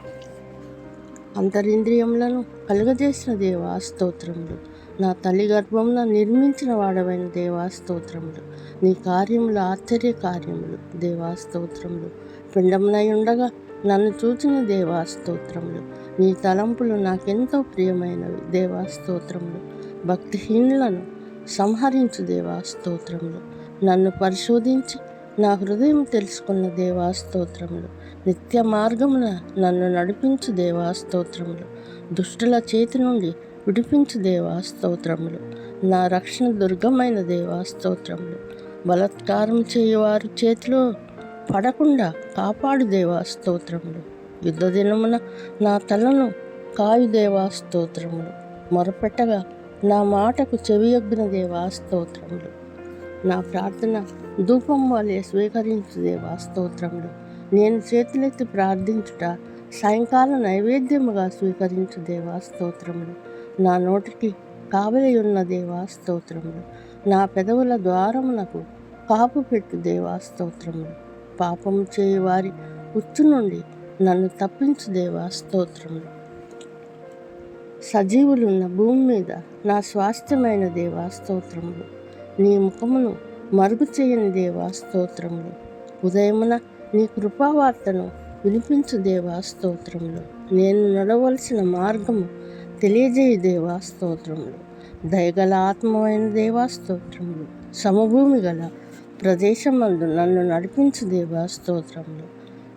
అంతరింద్రియములను కలుగజేసిన దేవా స్తోత్రములు. నా తల్లి గర్భంలో నిర్మించిన వాడవైన దేవా స్తోత్రములు. నీ కార్యములు ఆశ్చర్య కార్యములు దేవా స్తోత్రములు. పిండమునై ఉండగా నన్ను చూచిన దేవా స్తోత్రములు. నీ తలంపులు నాకెంతో ప్రియమైనవి దేవా స్తోత్రములు. భక్తిహీనులను సంహరించు దేవా స్తోత్రములు. నన్ను పరిశోధించి నా హృదయం తెలుసుకున్న దేవా స్తోత్రములు. నిత్య మార్గమున నన్ను నడిపించు దేవా స్తోత్రములు. దుష్టుల చేతి నుండి విడిపించు దేవా స్తోత్రములు. నా రక్షణ దుర్గమైన దేవా స్తోత్రములు. బలాత్కారం చేయువారి చేతిలో పడకుండా కాపాడు దేవా స్తోత్రములు. యుద్ధ దినమున నా తలను కాయు దేవా స్తోత్రములు. మొరపెట్టగా నా మాటకు చెవియొగ్గిన దేవా స్తోత్రములు. నా ప్రార్థన ధూపం వలె స్వీకరించు దేవా స్తోత్రములు. నేను చేతులెత్తి ప్రార్థించుట సాయంకాల నైవేద్యముగా స్వీకరించు దేవా స్తోత్రములు. నా నోటికి కావలి ఉన్న దేవా స్తోత్రములు. నా పెదవుల ద్వారమునకు కాపు పెట్టు దేవా స్తోత్రములు. పాపము చేయు వారి ఉచ్చు నుండి నన్ను తప్పించు దేవా స్తోత్రములు. సజీవులున్న భూమి మీద నా స్వాస్థ్యమైన దేవా స్తోత్రములు. నీ ముఖమును మరుగు చేయని దేవా స్తోత్రములు. ఉదయమున నీ కృపావార్తను వినిపించు దేవా స్తోత్రములు. నేను నడవలసిన మార్గము తెలియజేయ దేవా స్తోత్రములు. దయగల ఆత్మమైన దేవా స్తోత్రములు. సమభూమి గల ప్రదేశమందు నన్ను నడిపించు దేవా స్తోత్రములు.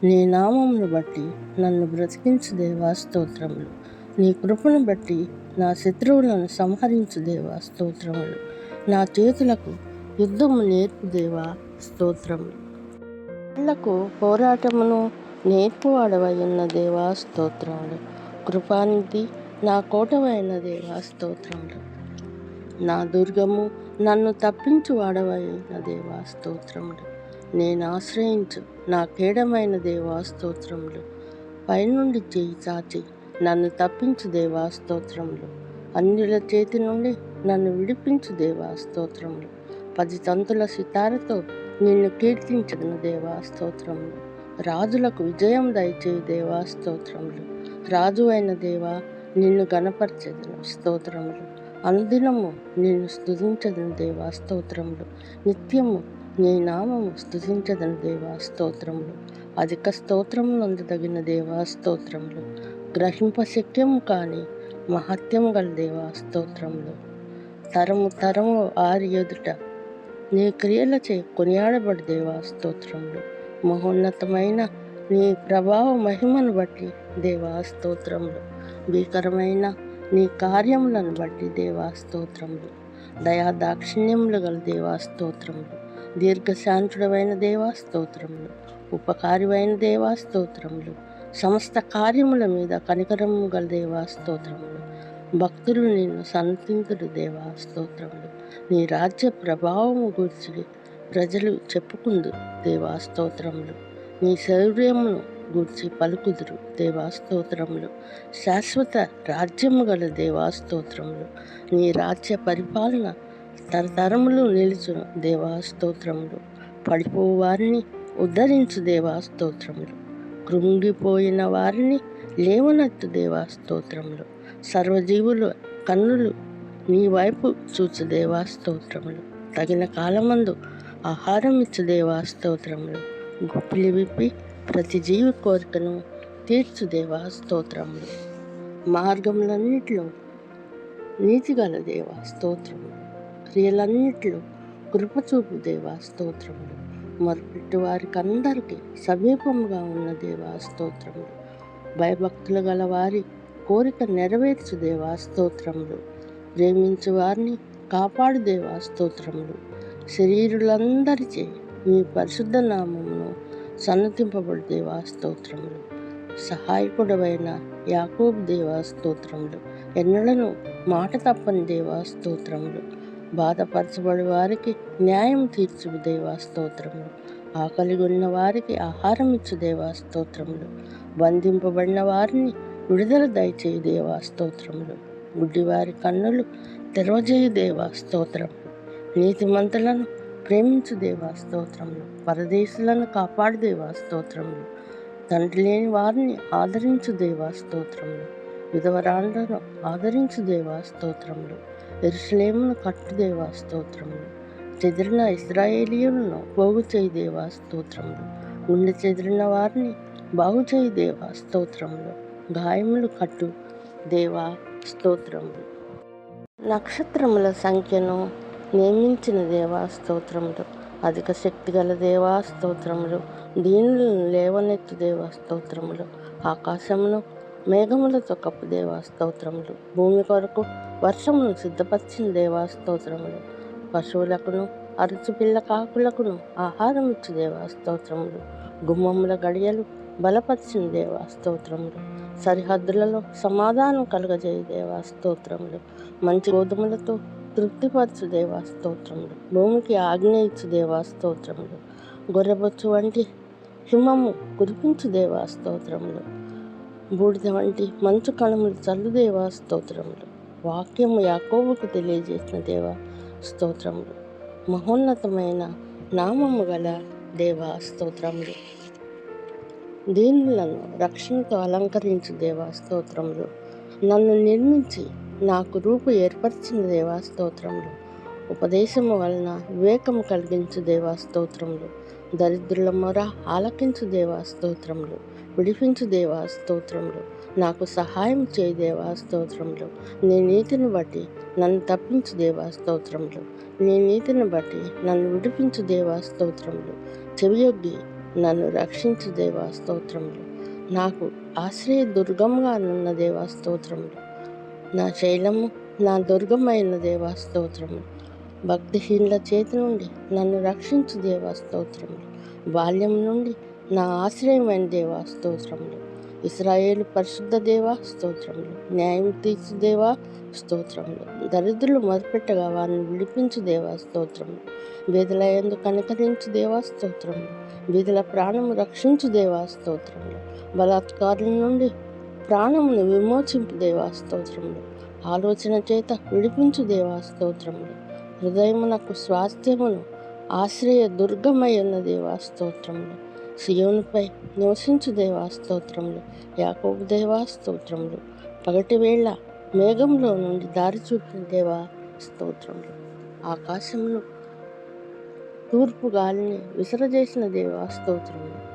నీ నామమును బట్టి నన్ను బ్రతికించు దేవా స్తోత్రములు. నీ కృపను బట్టి నా శత్రువులను సంహరించు దేవా స్తోత్రములు. నా చేతులకు యుద్ధము నేర్పు దేవా స్తోత్రములు. కళ్ళకు పోరాటమును నేర్పువాడవై ఉన్న దేవా స్తోత్రములు. కృపానిధి నా కోటవైన దేవా స్తోత్రములు. నా దుర్గము నన్ను తప్పించు వాడవైన దేవా స్తోత్రములు. నేను ఆశ్రయించు నా కేడమైన దేవా స్తోత్రములు. పైనుండి చేయి చాచి నన్ను తప్పించు దేవా స్తోత్రములు. అన్యుల చేతి నుండి నన్ను విడిపించు దేవా స్తోత్రములు. 10 తంతుల సితారతో నిన్ను కీర్తించదను దేవా స్తోత్రములు. రాజులకు విజయం దయచేయి దేవా స్తోత్రములు. రాజు అయిన దేవా నిన్ను గణపరచెదను స్తోత్రములు. అనుదినము నిన్ను స్తుతించదను దేవా స్తోత్రములు. నిత్యము నీ నామము స్తుతించదను దేవా స్తోత్రములు. అధిక స్తోత్రములందదగిన దేవా స్తోత్రములు. గ్రహింపశక్యము కాని మహత్యము గల దేవా స్తోత్రములు. తరము తరము ఆరి ఎదుట నీ క్రియలచే కొనియాడబడి దేవా స్తోత్రములు. మహోన్నతమైన నీ ప్రభావ మహిమను బట్టి దేవా స్తోత్రములు. భీకరమైన నీ కార్యములను బట్టి దేవా స్తోత్రములు. దయా దాక్షిణ్యములు గల దేవా స్తోత్రములు. దీర్ఘశాంతుడమైన దేవా స్తోత్రములు. ఉపకారివైన దేవా స్తోత్రములు. సమస్త కార్యముల మీద కనికరము గల దేవా స్తోత్రములు. భక్తులు నిన్ను సన్నతింతుడు దేవా స్తోత్రములు. నీ రాజ్య ప్రభావము గూర్చి ప్రజలు చెప్పుకుందు దేవా స్తోత్రములు. నీ శౌర్యమును గూర్చి పలుకుదురు దేవా స్తోత్రములు. శాశ్వత రాజ్యము గల దేవా స్తోత్రములు. నీ రాజ్య పరిపాలన తరతరములు నిలుచును దేవా స్తోత్రములు. పడిపోవు వారిని ఉద్ధరించు దేవా స్తోత్రములు. కృంగిపోయిన వారిని లేవనెత్తు దేవా స్తోత్రములు. సర్వజీవుల కన్నులు నీ వైపు చూచు దేవా స్తోత్రములు. తగిన కాలమందు ఆహారం ఇచ్చు దేవా స్తోత్రములు. గుప్పిలి విప్పి ప్రతి జీవి కోరికను తీర్చు దేవా స్తోత్రములు. మార్గములన్నిటిలో నీతిగల దేవా స్తోత్రములు. క్రియలన్నిటిలో కృపచూపు దేవా స్తోత్రములు. మొరపెట్టు వారికి అందరికీ సమీపముగా ఉన్న దేవా స్తోత్రములు. భయభక్తులు గల వారి కోరిక నెరవేర్చు దేవా స్తోత్రములు. ప్రేమించు వారిని కాపాడు దేవా స్తోత్రములు. శరీరులందరిచే మీ పరిశుద్ధ నామమును సన్నతింపబడు దేవా స్తోత్రములు. సహాయకుడవైన యాకోబు దేవా స్తోత్రములు. ఎన్నడను మాట తప్పని దేవా స్తోత్రములు. బాధపరచబడి వారికి న్యాయం తీర్చు దేవా స్తోత్రములు. ఆకలిగొన్న వారికి ఆహారం ఇచ్చు దేవా స్తోత్రములు. బంధింపబడిన వారిని విడుదల దయచేయి దేవా స్తోత్రములు. గుడ్డివారి కన్నులు తెరవజేయు దేవా స్తోత్రములు. నీతిమంతులను ప్రేమించు దేవా స్తోత్రములు. పరదేశులను కాపాడు దేవా స్తోత్రములు. తండ్రి లేని వారిని ఆదరించు దేవా స్తోత్రములు. విధవరాండ్లను ఆదరించు దేవా స్తోత్రములు. యెరూషలేమును కట్టు దేవా స్తోత్రములు. చెదిరిన ఇశ్రాయేలీయులను పోగు చేయి దేవా స్తోత్రములు. గుండె చెదిరిన వారిని బాగు చేయి దేవా స్తోత్రములు. గాయములు కట్టు దేవా స్తోత్రములు. నక్షత్రముల సంఖ్యను నియమించిన దేవా స్తోత్రములు. అధిక శక్తి గల దేవా స్తోత్రములు. దీనులను లేవనెత్తు దేవా స్తోత్రములు. ఆకాశమును మేఘములతో కప్పు దేవా స్తోత్రములు. భూమి కొరకు వర్షమును సిద్ధపరిచిన దేవా స్తోత్రములు. పశువులకును అరచుపిల్ల కాకులకును ఆహారం ఇచ్చు దేవా స్తోత్రములు. గుమ్మముల గడియలు బలపరిచిన దేవా స్తోత్రములు. సరిహద్దులలో సమాధానం కలుగజేయ దేవా స్తోత్రములు. మంచి గోధుమలతో తృప్తిపరచు దేవా స్తోత్రములు. భూమికి ఆజ్ఞ ఇచ్చు దేవా స్తోత్రములు. గొర్రెబొచ్చు వంటి హిమము కురిపించు దేవా స్తోత్రములు. బూడిద వంటి మంచు కణములు చల్లు దేవా స్తోత్రములు. వాక్యము యాకోబుకు తెలియజేసిన దేవా స్తోత్రములు. మహోన్నతమైన నామము గల దేవా స్తోత్రములు. దీనులను రక్షణతో అలంకరించు దేవా స్తోత్రములు. నన్ను నిర్మించి నాకు రూపు ఏర్పరిచిన దేవా స్తోత్రములు. ఉపదేశము వలన వివేకము కలిగించు దేవా స్తోత్రములు. దరిద్రుల మొర ఆలకించు దేవా స్తోత్రములు. విడిపించు దేవా స్తోత్రములు. నాకు సహాయం చేయి దేవా స్తోత్రములు. నీ నీతిని బట్టి నన్ను తప్పించు దేవా స్తోత్రములు. నీ నీతిని బట్టి నన్ను విడిపించు దేవా స్తోత్రములు. చెవియొగ్గి నన్ను రక్షించు దేవా స్తోత్రములు. నాకు ఆశ్రయ దుర్గంగా నున్న దేవా స్తోత్రములు. నా శైలము నా దుర్గమైన దేవా స్తోత్రములు. భక్తిహీనుల చేతి నుండి నన్ను రక్షించు దేవా స్తోత్రములు. బాల్యం నుండి నా ఆశ్రయమైన దేవా స్తోత్రములు. ఇశ్రాయేలు పరిశుద్ధ దేవా స్తోత్రములు. న్యాయం తీర్చు దేవా స్తోత్రములు. దరిద్రులు మొదపెట్టగా వారిని విడిపించు దేవా స్తోత్రములు. బీదల యందు కనికరించు దేవా స్తోత్రములు. బీదల ప్రాణము రక్షించు దేవా స్తోత్రములు. బలాత్కారుల నుండి ప్రాణమును విమోచింపు దేవా స్తోత్రములు. ఆలోచన చేత విడిపించు దేవా స్తోత్రములు. హృదయమునకు స్వాస్థ్యమును ఆశ్రయ దుర్గమై ఉన్న దేవా స్తోత్రములు. సియోనుపై నివసించు దేవా స్తోత్రములు. యాకోబు దేవా స్తోత్రములు. పగటి వేళ మేఘంలో నుండి దారి చూపిన దేవా స్తోత్రములు. ఆకాశమును తూర్పు గాలిని విసరజేసిన దేవా స్తోత్రములు.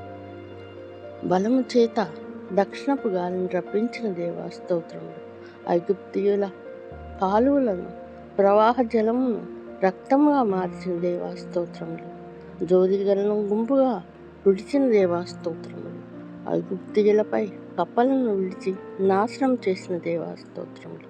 బలము చేత దక్షిణపు గాలిని రప్పించిన దేవా స్తోత్రములు. ఐగుప్తీయుల కాలువలను ప్రవాహ జలమును రక్తముగా మార్చిన దేవా స్తోత్రములు. జోదిగలను గుంపుగా విడిచిన దేవా స్తోత్రములు. ఐగుప్తీయులపై కప్పలను విడిచి నాశనం చేసిన దేవా స్తోత్రములు.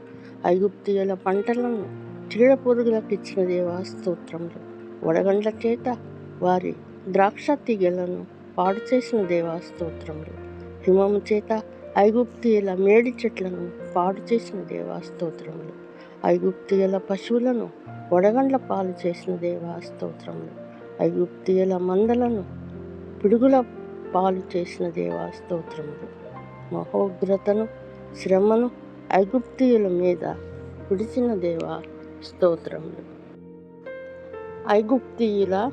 ఐగుప్తీయుల పంటలను చీడ పురుగులకు ఇచ్చిన దేవా స్తోత్రములు. వడగండ్ల చేత వారి ద్రాక్ష తీగలను పాడు చేసిన దేవా స్తోత్రములు. హిమము చేత ఐగుప్తీయుల మేడి చెట్లను పాడు చేసిన దేవా స్తోత్రములు. ఐగుప్తీయుల పశువులను వడగండ్ల పాలు చేసిన దేవా స్తోత్రములు. ఐగుప్తీయుల మందలను పిడుగుల పాలు చేసిన దేవా స్తోత్రములు. మహోగ్రతను శ్రమను ఐగుప్తీయుల మీద విడిచిన దేవా స్తోత్రములు. ఐగుప్తీయుల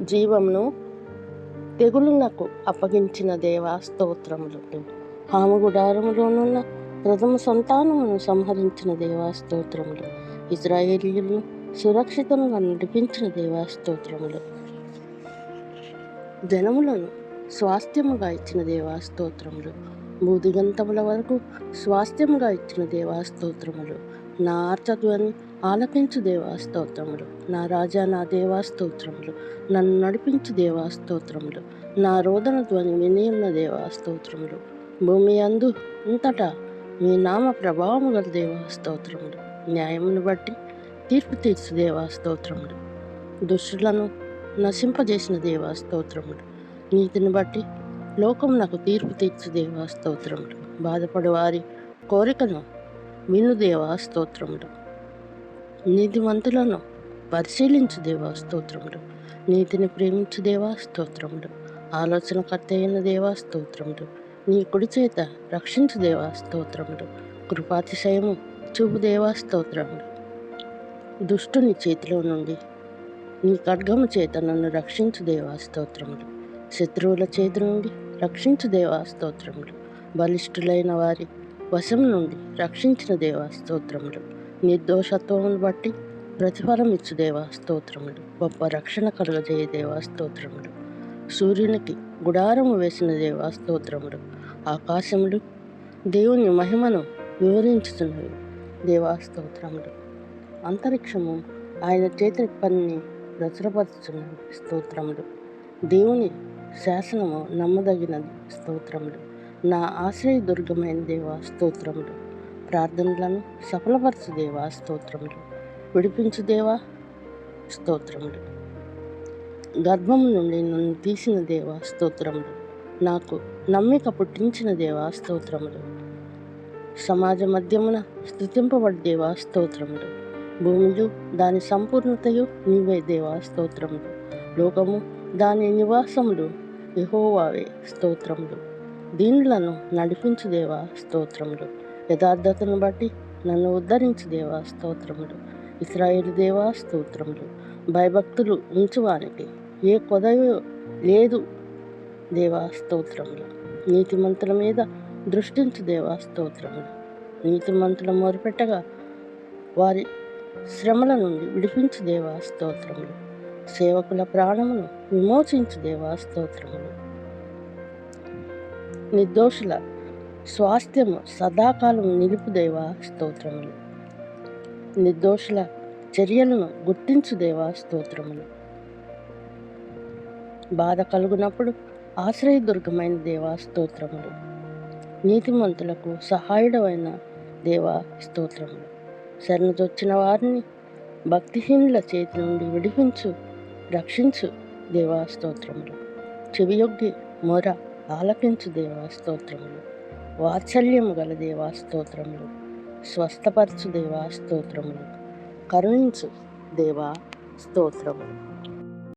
జీవమును తెగులునకు అప్పగించిన దేవా స్తోత్రములు. హామ గుడారములోనున్న ప్రథమ సంతానమును సంహరించిన దేవా స్తోత్రములు. ఇశ్రాయేలీయులను సురక్షితంగా నడిపించిన దేవా స్తోత్రములు. జనములను స్వాస్థ్యముగా ఇచ్చిన దేవా స్తోత్రములు. భూదిగంతముల వరకు స్వాస్థ్యముగా ఇచ్చిన దేవా స్తోత్రములు. నా ఆర్తధ్వని ఆలకించు దేవా స్తోత్రములు. నా రాజా నా దేవా స్తోత్రములు. నన్ను నడిపించు దేవా స్తోత్రములు. నా రోదన ధ్వని వినియున్న దేవా స్తోత్రములు. భూమి అందు అంతటా మీ నామ ప్రభావము గల దేవా స్తోత్రములు. న్యాయమును బట్టి తీర్పు తీర్చు దేవా స్తోత్రములు. దుష్టులను నశింపజేసిన దేవా స్తోత్రములు. నీతిని బట్టి లోకం నాకు తీర్పు తీర్చు దేవా స్తోత్రములు. బాధపడు వారి కోరికను విను దేవా స్తోత్రములు. నీతిమంతులను పరిశీలించు దేవా స్తోత్రములు. నీతిని ప్రేమించు దేవా స్తోత్రములు. ఆలోచనకర్త అయిన దేవా స్తోత్రములు. నీ కుడి చేత రక్షించు దేవా స్తోత్రములు. కృపాతిశయము చూపు దేవా స్తోత్రములు. దుష్టుని చేతిలో నుండి నీ ఖడ్గము చేత నన్ను రక్షించు దేవా స్తోత్రములు. శత్రువుల చేతి నుండి రక్షించు దేవా స్తోత్రములు. బలిష్ఠులైన వారి వశం నుండి రక్షించిన దేవా స్తోత్రములు. నిర్దోషత్వమును బట్టి ప్రతిఫలం ఇచ్చు దేవా స్తోత్రములు. గొప్ప రక్షణ కలుగజేయ దేవా స్తోత్రములు. సూర్యునికి గుడారము వేసిన దేవా స్తోత్రములు. ఆకాశములు దేవుని మహిమను వివరించుతున్నవి దేవా స్తోత్రములు. అంతరిక్షము ఆయన చేతి పనిని ప్రచురపరుచున్నవి స్తోత్రములు. దేవుని శాసనము నమ్మదగినది స్తోత్రములు. నా ఆశ్రయ దుర్గమైన దేవా స్తోత్రములు. ప్రార్థనలను సఫలపరచు దేవా స్తోత్రములు. విడిపించు దేవా స్తోత్రములు. గర్భము నుండి నన్ను తీసిన దేవా స్తోత్రములు. నాకు నమ్మిక పుట్టించిన దేవా స్తోత్రములు. సమాజ మధ్యమున స్తుతింపబడి దేవా స్తోత్రములు. భూమియు దాని సంపూర్ణతయు నీవే దేవా స్తోత్రములు. లోకము దాని నివాసములు యెహోవావే స్తోత్రములు. దీనులను నడిపించు దేవా స్తోత్రములు. యథార్థతను బట్టి నన్ను ఉద్ధరించు దేవా స్తోత్రములు. ఇశ్రాయేలు దేవా స్తోత్రములు. భయభక్తులు ఉంచువానికి ఏ కొదవో లేదు దేవా స్తోత్రములు. నీతిమంతుల మీద దృష్టించు దేవా స్తోత్రములు. నీతిమంతుల మొరపెట్టగా వారి శ్రమల నుండి విడిపించు దేవా స్తోత్రములు. సేవకుల ప్రాణమును విమోచించు దేవా స్తోత్రములు. నిర్దోషుల స్వాస్థ్యము సదాకాలం నిలుపు దేవా స్తోత్రములు. నిర్దోషుల చర్యలను గుర్తించు దేవా స్తోత్రములు. బాధ కలుగునప్పుడు ఆశ్రయదుర్గమైన దేవా స్తోత్రములు. నీతిమంతులకు సహాయుడమైన దేవా స్తోత్రములు. శరణుజొచ్చిన వారిని భక్తిహీనుల చేతి నుండి విడిపించు రక్షించు దేవా స్తోత్రములు. చెవియొగ్గి మొర ఆలకించు దేవా స్తోత్రములు. వాత్సల్యము గల దేవా స్తోత్రములు. స్వస్థపరచు దేవా స్తోత్రములు. కరుణించు దేవా స్తోత్రములు.